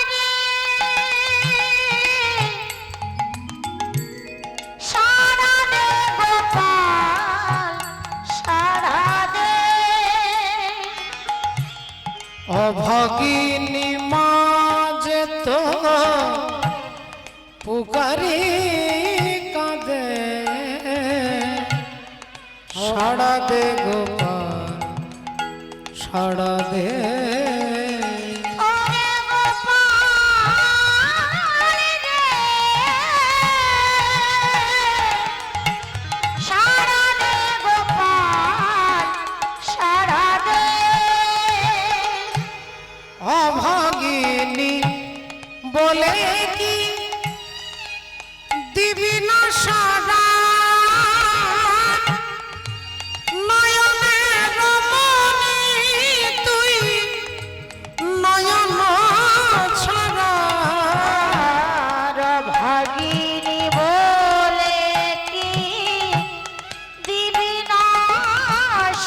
Speaker 2: রে, সাড়া দে গোপাল, সাড়া দে।
Speaker 1: অভাগিনী মা যে তো পুকারি কাঁদে, সাড়া দে গোপাল, সাড়া দে।
Speaker 2: ওরে গোপাল রে, সাড়া দে গোপাল, সাড়া দে।
Speaker 1: অভাগিনী বলে কি দিবি না সাড়া, নয়নের মণি তুই নয়ন ছাড়া।
Speaker 2: ভাগিনী বলে কি দিবি না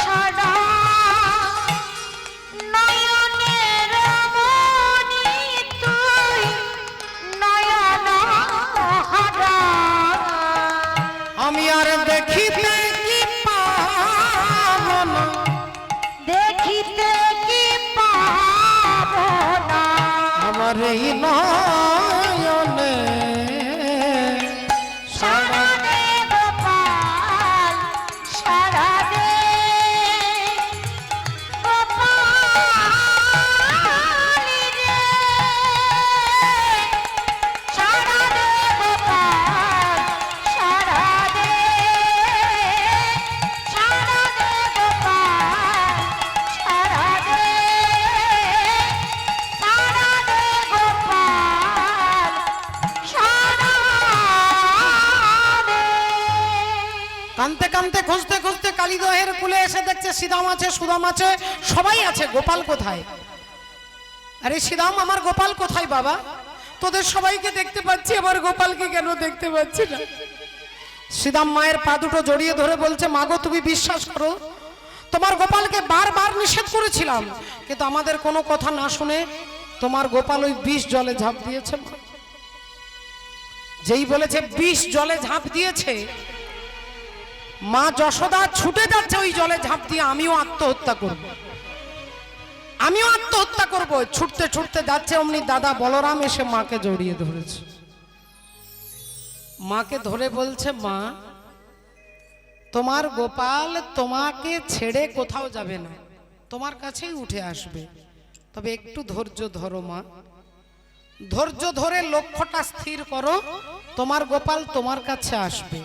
Speaker 2: সাড়া, নয়নের মণি তুই নয়ন হারা।
Speaker 1: আমি আর দেখিতে কি পাব না,
Speaker 2: দেখিতে কি পাব না,
Speaker 1: আমার এই নয়নে
Speaker 2: সাড়া দে গোপাল, সাড়া দে গোপাল রে, সাড়া দে গোপাল, সাড়া দে, সাড়া দে গোপাল, সাড়া দে, সাড়া দে গোপাল, সাড়া দে।
Speaker 1: কানতে কানতে খুঁজতে খুঁজতে কালিদহের কুলে এসে দেখছে শ্রীদাম আছে, সুদাম আছে, সবাই আছে। গোপাল কোথায়? আরে শ্রীদাম, আমার গোপাল কোথায় বাবা? তোদের সবাইকে দেখতে পাচ্ছি, আমার গোপালকে কেন দেখতে পাচ্ছি না? শ্রীদাম মায়ের পা দুটো জড়িয়ে ধরে বলছে, মাগো তুমি বিশ্বাস করো, তোমার গোপালকে বারবার নিষেধ করেছিলাম, কিন্তু আমাদের কোনো কথা না শুনে তোমার গোপাল ওই বিষ জলে ঝাঁপ দিয়েছে। যেই বলেছে বিষ জলে ঝাঁপ দিয়েছে, মা যশোদা ছুটে যাচ্ছে ওই জলে ঝাঁপ দিয়ে, আমিও আত্মহত্যা করব, আমিও আত্মহত্যা করব। ছুটতে ছুটতে যাচ্ছে, অমনি দাদা বলরাম এসে মাকে জড়িয়ে ধরেছে। মাকে ধরে বলছে, মা তোমার গোপাল তোমাকে ছেড়ে কোথাও যাবে না, তোমার কাছেই উঠে আসবে, তবে একটু ধৈর্য ধরো মা, ধৈর্য ধরে লক্ষ্যটা স্থির করো, তোমার গোপাল তোমার কাছে আসবে।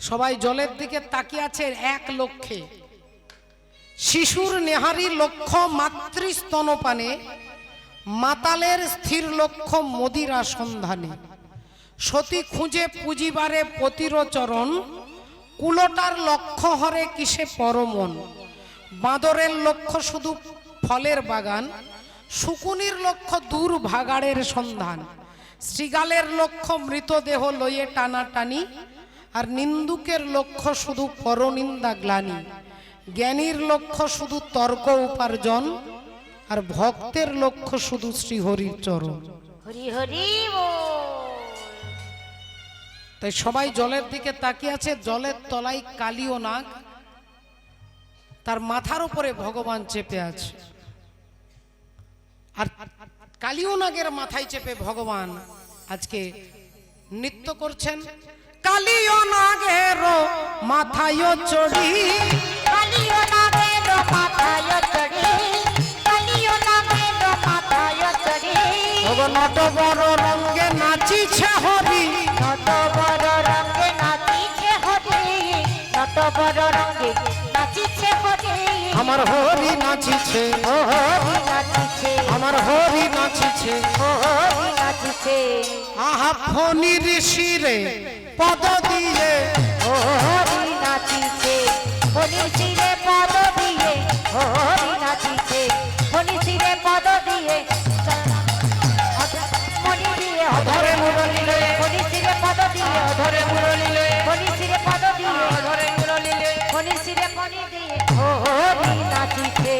Speaker 1: সবাই জলের দিকে তাকিয়ে আছে এক লক্ষ্যে। শিশুর নেহারি লক্ষ্য মাতৃস্তনপানে, মাতালের স্থির লক্ষ্য মদিরা সন্ধানে। সতী খুঁজে পুজিবারে পতির চরণ, কুলোটার লক্ষ্য হরে কিসে পরমন। বাঁদরের লক্ষ্য শুধু ফলের বাগান, শুকুনির লক্ষ্য দূর ভাগাড়ের সন্ধান। শৃগালের লক্ষ্য মৃতদেহ লইয়ে টানাটানি, আর নিন্দুকের লক্ষ্য শুধু পরনিন্দা গ্লানি। জ্ঞানীর লক্ষ্য শুধু তর্ক উপার্জন, আর ভক্তের লক্ষ্য শুধু শ্রীহরির চরণ।
Speaker 2: হরি হরি বল।
Speaker 1: তাই সবাই জলের দিকে তাকিয়ে আছে, জলের তলায় কালীয় নাগ, তার মাথার উপরে ভগবান চেপে আছে। আর কালীয় নাগের মাথায় চেপে ভগবান আজকে নৃত্য করছেন। কালীয় নাগের মাথায় চড়ি,
Speaker 2: কালিও নাগের মাথায় চড়ি, কালিও নাগের মাথায় চড়ি।
Speaker 1: নট বড় রঙ্গে নাচিছে হরি,
Speaker 2: নত বড় রঙে নাচিছে হরি, নত বড় রঙে নাচিছে হরি।
Speaker 1: আমার হরি নাচিছে,
Speaker 2: ও হরি নাচিছে,
Speaker 1: আমার হরি নাচিছে।
Speaker 2: ও হরি নাচিছে।
Speaker 1: আহা ফণি ঋষিরে পদ দিয়ে,
Speaker 2: ও হরি নাচিছে, হরি শিরে পদ দিয়ে। ও হরি নাচিছে, হরি শিরে পদ দিয়ে। মণি দিয়ে
Speaker 3: ধরে মুরলি লয়ে,
Speaker 2: হরি শিরে পদ দিয়ে।
Speaker 3: ধরে মুরলি লয়ে,
Speaker 2: হরি শিরে পদ দিয়ে।
Speaker 3: ধরে মুরলি লয়ে।
Speaker 2: হরি শিরে পনি দিয়ে। ও হরি নাচিছে,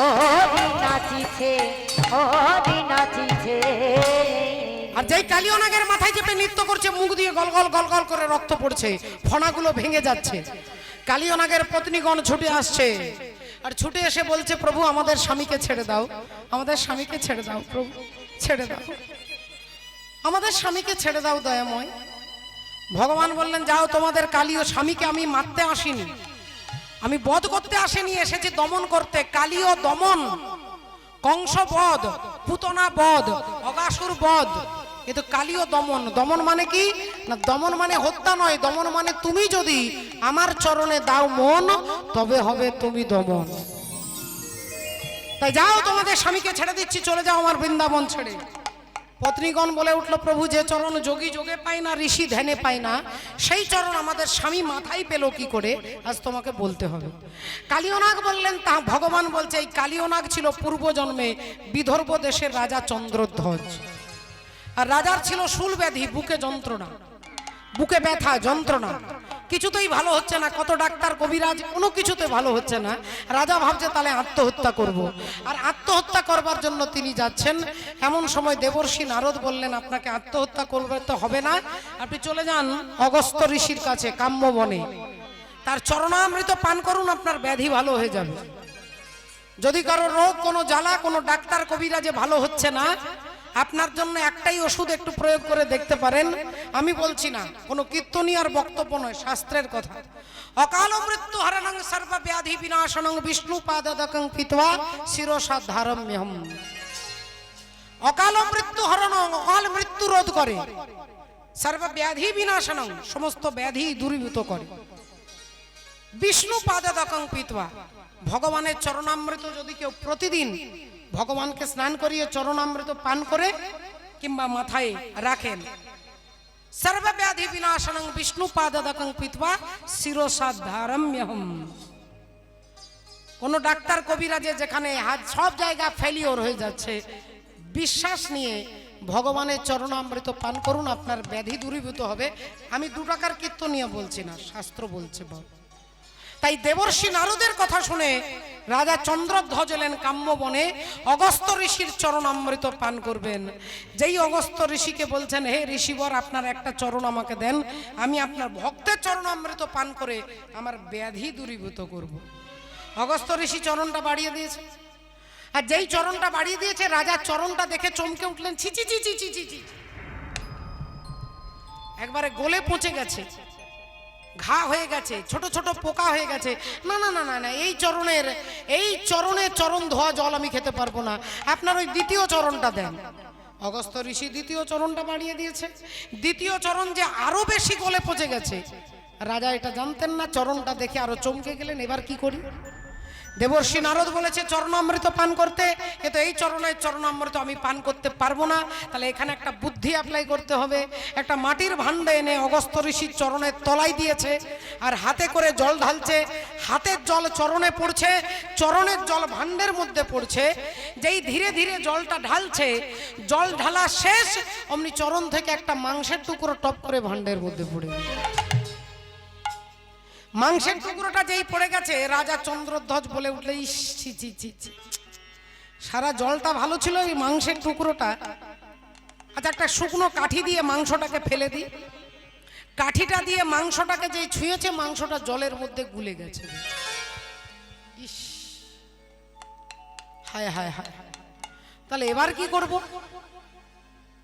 Speaker 2: ও হরি নাচিছে, ও হরি নাচিছে।
Speaker 1: আর যেই কালীয় নাগের মাথায় চেপে নৃত্য করছে, মুখ দিয়ে গলগল গলগল করে রক্ত পড়ছে, ফণাগুলো ভেঙে যাচ্ছে। কালীয় নাগের পত্নীগণ ছুটে আসছে, আর ছুটে এসে বলছে, প্রভু আমাদের স্বামীকে ছেড়ে দাও, আমাদের স্বামীকে ছেড়ে দাও, প্রভু ছেড়ে দাও, আমাদের স্বামীকে ছেড়ে দাও দয়াময়। ভগবান বললেন, যাও, তোমাদের কালীয় স্বামীকে আমি মারতে আসিনি, আমি বধ করতে আসিনি, এসেছি দমন করতে। কালীয় দমন, কংস বধ, পুতনা বধ, অগাসুর বধ, এ তো কালীয় দমন। দমন মানে কি না, দমন মানে হত্যা নয়, দমন মানে তুমি যদি আমার চরণে দাও মন, তবে হবে তুমি দমন। তাই যাও, তোমাদের স্বামীকে ছেড়ে দিচ্ছি, চলে যাও আমার বৃন্দাবন ছেড়ে। পত্নীগণ বলে উঠল, প্রভু যে চরণ যোগী যোগে পায় না, ঋষি ধ্যানে পায় না, সেই চরণ আমাদের স্বামী মাথায় পেল কি করে, আজ তোমাকে বলতে হবে। কালীয়নাগ বললেন, তা ভগবান বলছে, এই কালীয়নাগ ছিল পূর্বজন্মে বিদর্ভ দেশের রাজা চন্দ্রধ্বজ। আর রাজার ছিল শূল ব্যাধি, বুকে যন্ত্রণা, বুকে ব্যথা যন্ত্রণা, কিছুতেই ভালো হচ্ছে না। কত ডাক্তার কবিরাজ, কোনো কিছুতে ভালো হচ্ছে না। রাজা ভাবছে তাহলে আত্মহত্যা করব। আর আত্মহত্যা করবার জন্য তিনি যাচ্ছেন। এমন সময় দেবর্ষি নারদ বললেন, আপনাকে আত্মহত্যা করবে তো হবে না, আপনি চলে যান অগস্ত্য ঋষির কাছে কাম্যবনে, তার চরণামৃত পান করুন, আপনার ব্যাধি ভালো হয়ে যাবে। যদি কারো রোগ, কোনো জ্বালা, কোনো ডাক্তার কবিরাজে ভালো হচ্ছে না, আপনার জন্য একটাই ওষুধ একটু প্রয়োগ করে দেখতে পারেন। আমি বলছি না, কোনো কীর্তনীয়ার বক্তব্য নয়, শাস্ত্রের কথা। অকাল মৃত্যু হরণং সর্ব ব্যাধি বিনাশনং বিষ্ণু পাদদকং পিত্বা শিরোসাধারম্যহম। অকাল মৃত্যু হরণং, অকাল মৃত্যু রোধ করে, সর্ব ব্যাধি বিনাশনং, সমস্ত ব্যাধি দূরীভূত করে। বিষ্ণু পাদদকং পিত্বা, ভগবানের চরণামৃত যদি কেউ প্রতিদিন ভগবানকে স্নান করিয়ে চরণামৃত পান করে কিংবা মাথায় রাখেন, সর্বব্যাধি বিনাশনং বিষ্ণু পাদদকং পিত্বা শিরোসাধারম্যহম। কোন ডাক্তার কবিরাজে যেখানে হাত সব জায়গা ফেলিওর হয়ে যাচ্ছে, বিশ্বাস নিয়ে ভগবানের চরণামৃত পান করুন, আপনার ব্যাধি দূরীভূত হবে। আমি 2 টাকার কীর্তনীয় বলছি না, শাস্ত্র বলছে। তাই দেবর্ষি নারদের কথা শুনে রাজা চন্দ্রধ্বজ এলেন কাম্যবনে, অগস্ত্য ঋষির চরণামৃত পান করবেন। যেই অগস্ত্য ঋষিকে বলছেন, হে ঋষিবর, আপনার একটা চরণ আমাকে দেন, আমি আপনার ভক্তের চরণামৃত পান করে আমার ব্যাধি দূরীভূত করব। অগস্ত্য ঋষি চরণটা বাড়িয়ে দিয়েছে। আর যেই চরণটা বাড়িয়ে দিয়েছে, রাজা চরণটা দেখে চমকে উঠলেন, ছি ছি ছি ছি ছি ছি ছি, একবারে গলে পচে গেছে, ঘা হয়ে গেছে, ছোট ছোট পোকা হয়ে গেছে। না না না না না, এই চরণে চরণ ধোয়া জল আমি খেতে পারবো না, আপনার ওই দ্বিতীয় চরণটা দেন। অগস্ত্য ঋষি দ্বিতীয় চরণটা বাড়িয়ে দিয়েছে। দ্বিতীয় চরণ যে আরো বেশি গলে পচে গেছে, রাজা এটা জানতেন না। চরণটা দেখে আরো চমকে গেলেন, এবার কি করি? দেবর্ষি নারদ বলেছে চরণামৃত পান করতে, কিন্তু এই চরণের চরণামৃত আমি পান করতে পারবো না। তাহলে এখানে একটা বুদ্ধি অ্যাপ্লাই করতে হবে। একটা মাটির ভাণ্ড এনে অগস্ত্য ঋষির চরণের তলায় দিয়েছে, আর হাতে করে জল ঢালছে। হাতের জল চরণে পড়ছে, চরণের জল ভাণ্ডের মধ্যে পড়ছে। যেই ধীরে ধীরে জলটা ঢালছে, জল ঢালা শেষ, অমনি চরণ থেকে একটা মাংসের টুকরো টপ করে ভাণ্ডের মধ্যে পড়ে গেল। মাংসের টুকরোটা যেই পড়ে গেছে, রাজা চন্দ্রধ্বজ বলে উঠলে, ইস ছি ছি ছি ছি, সারা জলটা ভালো ছিল, এই মাংসের টুকরোটা। আচ্ছা, একটা শুকনো কাঠি দিয়ে মাংসটাকে ফেলে দিই। কাঠিটা দিয়ে মাংসটাকে যেই ছুঁয়েছে, মাংসটা জলের মধ্যে গুলে গেছে। ইস, হায় হায় হায়। তাহলে এবার কি করব?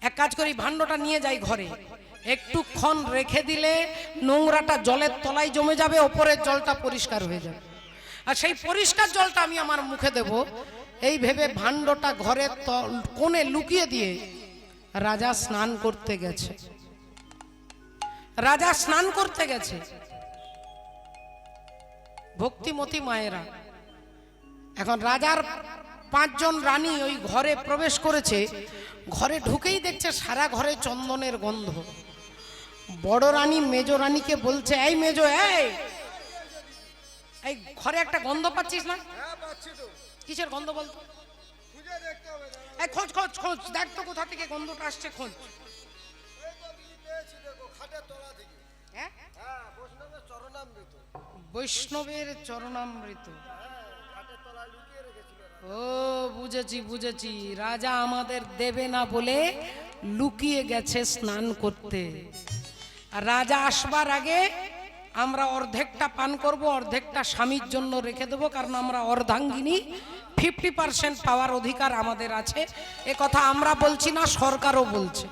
Speaker 1: এক কাজ করি, ভাণ্ডটা নিয়ে যাই ঘরে, একটুক্ষণ রেখে দিলে নোংরাটা জলের তলায় জমে যাবে, ওপরের জলটা পরিষ্কার হয়ে যাবে। আর সেই পরিষ্কার জলটা আমি আমার মুখে দেব, এই ভেবে ভাণ্ডটা ঘরের কোণে লুকিয়ে দিয়ে রাজা স্নান করতে গেছে। রাজা স্নান করতে গেছে। ভক্তিমতী মায়েরা, এখন রাজার 5 জন রানী ওই ঘরে প্রবেশ করেছে। ঘরে ঢুকেই দেখছে সারা ঘরে চন্দনের গন্ধ। বড় রানী মেজ রানীকে বলছে, এই মেজ, এই ঘরে একটা গন্ধ পাচ্ছিস না? কিসের গন্ধ বলতো? এই খোঁজ খোঁজ খোঁজ, দেখ তো কোথা থেকে গন্ধটা আসছে, খোঁজ। বৈষ্ণবের চরণামৃত। ও, বুঝেছি বুঝেছি, রাজা আমাদের দেবে না বলে লুকিয়ে গেছে স্নান করতে। আর রাজা আসবার আগে আমরা অর্ধেকটা পান করব, অর্ধেকটা স্বামীর জন্য রেখে দেবো, কারণ আমরা অর্ধাঙ্গিনী, 50% পাওয়ার অধিকার আমাদের আছে। এ কথা আমরা বলছি না, সরকারও বলছে।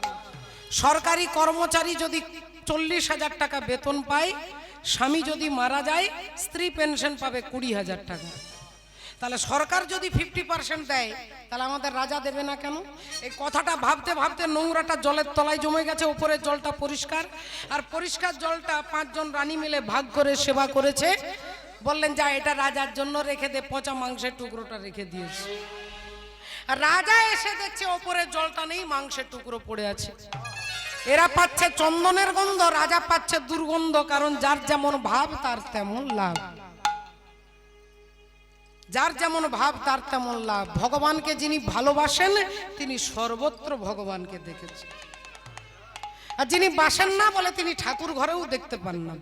Speaker 1: সরকারি কর্মচারী যদি 40,000 টাকা বেতন পায়, স্বামী যদি মারা যায়, স্ত্রী পেনশন পাবে 20,000 টাকা। তাহলে সরকার যদি 50% দেয়, তাহলে আমাদের রাজা দেবে না কেন? এই কথাটা ভাবতে ভাবতে নোংরাটা জলের তলায় জমে গেছে, উপরের জলটা পরিষ্কার। আর পরিষ্কার জলটা 5 জন রানী মিলে ভাগ করে সেবা করেছে। বললেন, যা এটা রাজার জন্য রেখে দে, পচা মাংসের টুকরোটা রেখে দিয়েছে। আর রাজা এসে দেখছে ওপরের জলটা নেই, মাংসের টুকরো পড়ে আছে। এরা পাচ্ছে চন্দনের গন্ধ, রাজা পাচ্ছে দুর্গন্ধ। কারণ যার যেমন ভাব তার তেমন লাভ। যার যেমন ভাব তার তেমন লাভ। ভগবানকে যিনি ভালোবাসেন, তিনি সর্বত্র ভগবানকে দেখেছেন। আর যিনি বাসেন না, বলে তিনি ঠাকুর ঘরেও দেখতে পান না।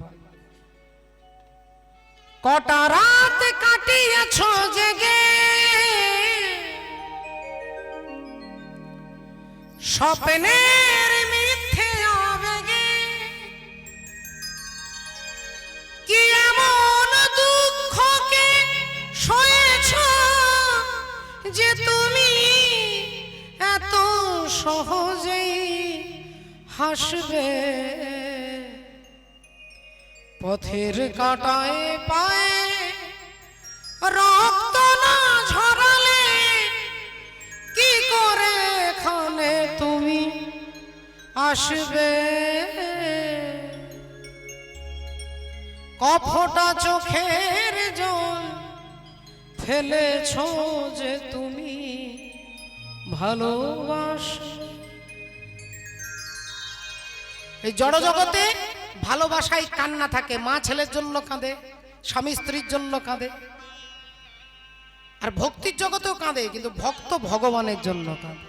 Speaker 1: কটা রাত কাটিয়েছ জেগে, স্বপ্নের মিথ্যে আবেগে, কি এমন দুঃখকে সয়েছ যে তুমি এত সহজেই হাসবে? পথের কাঁটায় পায়ে রক্ত না ঝরালে কি করে এখানে তুমি আসবে? কফটা চোখের জল ফেলেছ যে তুমি ভালোবাসবে। এই জড় জগতে ভালোবাসায় কান্না থাকে। মা ছেলের জন্য কাঁদে, স্বামী স্ত্রীর জন্য কাঁদে, আর ভক্তির জগতেও কাঁদে, কিন্তু ভক্ত ভগবানের জন্য কাঁদে।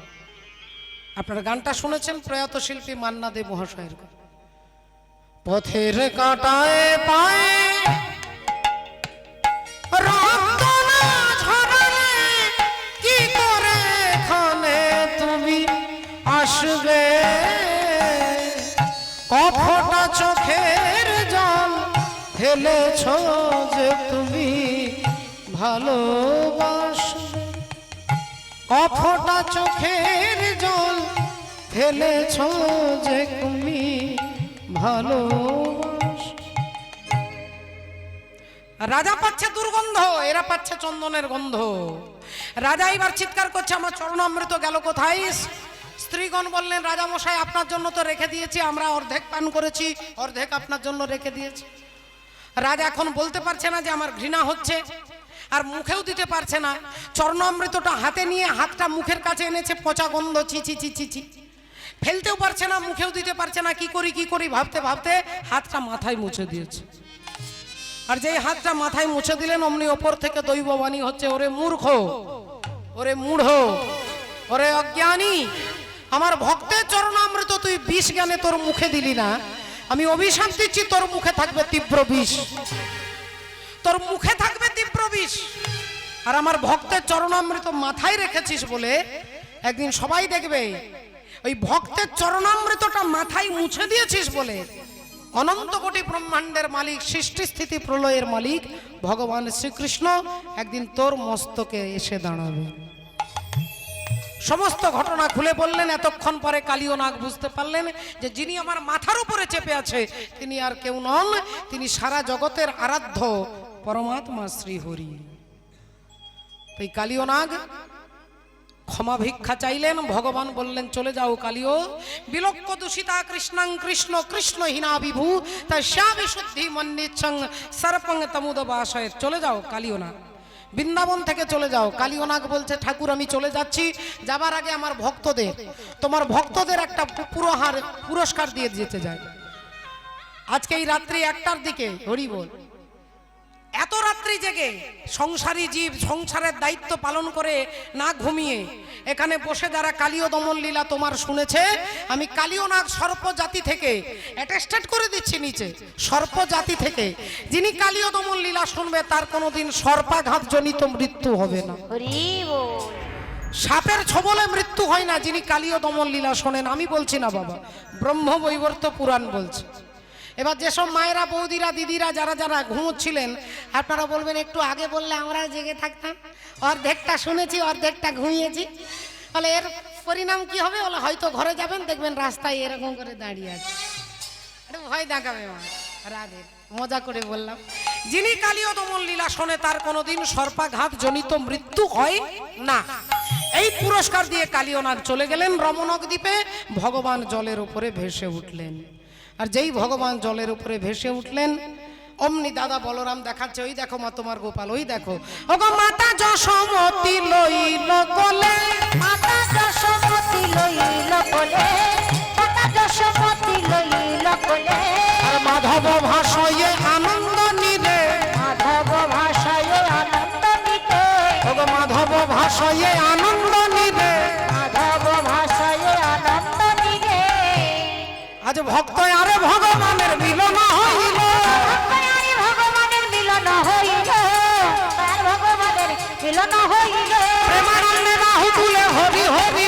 Speaker 1: আপনারা গানটা শুনেছেন প্রয়াত শিল্পী মান্না দে মহাশয়ের। পথের কাঁটায় পায়ে রক্ত না ঝরালে কি করে এখানে তুমি আসবে? কফটা চোখের জল ফেলেছ যে তুমি ভালোবাসবে। কফটা চোখের জল ফেলেছ যে তুমি ভালোবাসবে। রাজা পাচ্ছে দুর্গন্ধ, এরা পাচ্ছে চন্দনের গন্ধ। রাজা এবার চিৎকার করছে, আমার চরণামৃত গেল কোথায়? স্ত্রীগণ বললেন, রাজা মশাই আপনার জন্য তো রেখে দিয়েছি, আমরা অর্ধেক পান করেছি, অর্ধেক আপনার জন্য রেখে দিয়েছি। রাজা এখন বলতে পারছে না যে আমার ঘৃণা হচ্ছে। আর মুখেও দিতে পারছে না। চরণামৃতটা হাতে নিয়ে হাতটা মুখের কাছে এনেছে, পচা গন্ধ, ছি ছি ছি ছি ছি। ফেলতেও পারছে না, মুখেও দিতে পারছে না, কি করি ভাবতে ভাবতে হাতটা মাথায় মুছে দিয়েছে। আর যেই হাতটা মাথায় মুছে দিলেন অমনি ওপর থেকে দৈববাণী হচ্ছে, ওরে মূর্খ, ওরে মূঢ়, ওরে অজ্ঞানী, আমার ভক্তের চরণামৃত তুই বিষ জ্ঞানে তোর মুখে দিলি না, আমি অভিশাপ দিচ্ছি তোর মুখে থাকবে তীব্র বিষ, তোর মুখে থাকবে তীব্র বিষ। আর আমার ভক্তের চরণামৃত মাথায় রেখেছিস বলে একদিন সবাই দেখবে, ওই ভক্তের চরণামৃতটা মাথায় মুছে দিয়েছিস বলে অনন্ত কোটি ব্রহ্মাণ্ডের মালিক, সৃষ্টি স্থিতি প্রলয়ের মালিক ভগবান শ্রীকৃষ্ণ একদিন তোর মস্তকে এসে দাঁড়াবে। সমস্ত ঘটনা খুলে বললেন। এতক্ষণ পরে কালীয় নাগ বুঝতে পারলেন যে যিনি আমার মাথার উপরে চেপে আছে তিনি আর কেউ নন, তিনি সারা জগতের আরাধ্য পরমাত্মা শ্রীহরি। তাই কালীয় নাগ ক্ষমা ভিক্ষা চাইলেন। ভগবান বললেন, চলে যাও কালীয়, বিলক্ষ দূষিতা কৃষ্ণং কৃষ্ণ কৃষ্ণ হীনা বিভু তাই শ্যা বিশুদ্ধি মন্নিচ্ছং সর্পং তমুদবাশয়। চলে যাও কালীয় নাগ, বৃন্দাবন থেকে চলে যাও। কালীয় নাগ বলছে, ঠাকুর আমি চলে যাচ্ছি, যাবার আগে আমার ভক্তদের, তোমার ভক্তদের একটা পুরস্কার দিয়ে যেতে যায়। আজকে এই রাত্রি 1টার দিকে, হরি বল, এত রাত্রি জেগে সংসারী জীব সংসারের দায়িত্ব পালন করে না ঘুমিয়ে এখানে বসে যারা কালীয় দমন লীলা তোমার শুনেছে, আমি কালীয় নাগ সর্প জাতি থেকে অ্যাটেস্টেড করে দিচ্ছি নিচে, সর্প জাতি থেকে যিনি কালীয় দমন লীলা শুনবে তার কোনোদিন সর্পাঘাত জনিত মৃত্যু হবে না।
Speaker 2: হরি বল।
Speaker 1: সাপের ছবলে মৃত্যু হয় না যিনি কালীয় দমন লীলা শোনেন। আমি বলছি না বাবা, ব্রহ্মবৈবর্ত পুরাণ বলছে। এবার যেসব মায়েরা, বৌদিরা, দিদিরা যারা যারা ঘুমোচ্ছিলেন, আপনারা বলবেন একটু আগে বললে আমরা জেগে থাকতাম, অর্ধেকটা শুনেছি অর্ধেকটা ঘুমিয়েছি। বলে এর পরিণাম কি হবে? বলে হয়তো ঘরে যাবেন দেখবেন রাস্তায় এরকম করে দাঁড়িয়ে আছে, একটু ভয় দেখাবে মা। রাধে, মজা করে বললাম। যিনি কালীয় দমন লীলা শোনে তার কোনোদিন সর্পাঘাত জনিত মৃত্যু হয় না। এই পুরস্কার দিয়ে কালীয় নাগ চলে গেলেন রমণক দ্বীপে। ভগবান জলের উপরে ভেসে উঠলেন। আর যেই ভগবান জলের উপরে ভেসে উঠলেন অমনি দাদা বলরাম দেখাচ্ছে, ওই দেখো মা তোমার গোপাল, ওই দেখো, ওগো মাতা যশোমতি লইল কোলে,
Speaker 2: মাতা যশোমতি লইল কোলে, মাতা যশোমতি লইল কোলে,
Speaker 1: আর মাধব ভাষয়ে আনন্দ নিলে,
Speaker 2: মাধব ভাষায় আনন্দ নিতে,
Speaker 1: ওগো মাধব ভাষয়ে আনন্দ নিলে,
Speaker 2: মাধব ভাষায় আনন্দ নিতে।
Speaker 1: আজ ভক্ত আরে ভগবানের মিলন হইল,
Speaker 2: ভগবানের মিলন হইল, তার ভগবানের মিলন হইল,
Speaker 1: প্রেমানন্দে বাহু তুলে হরি হরি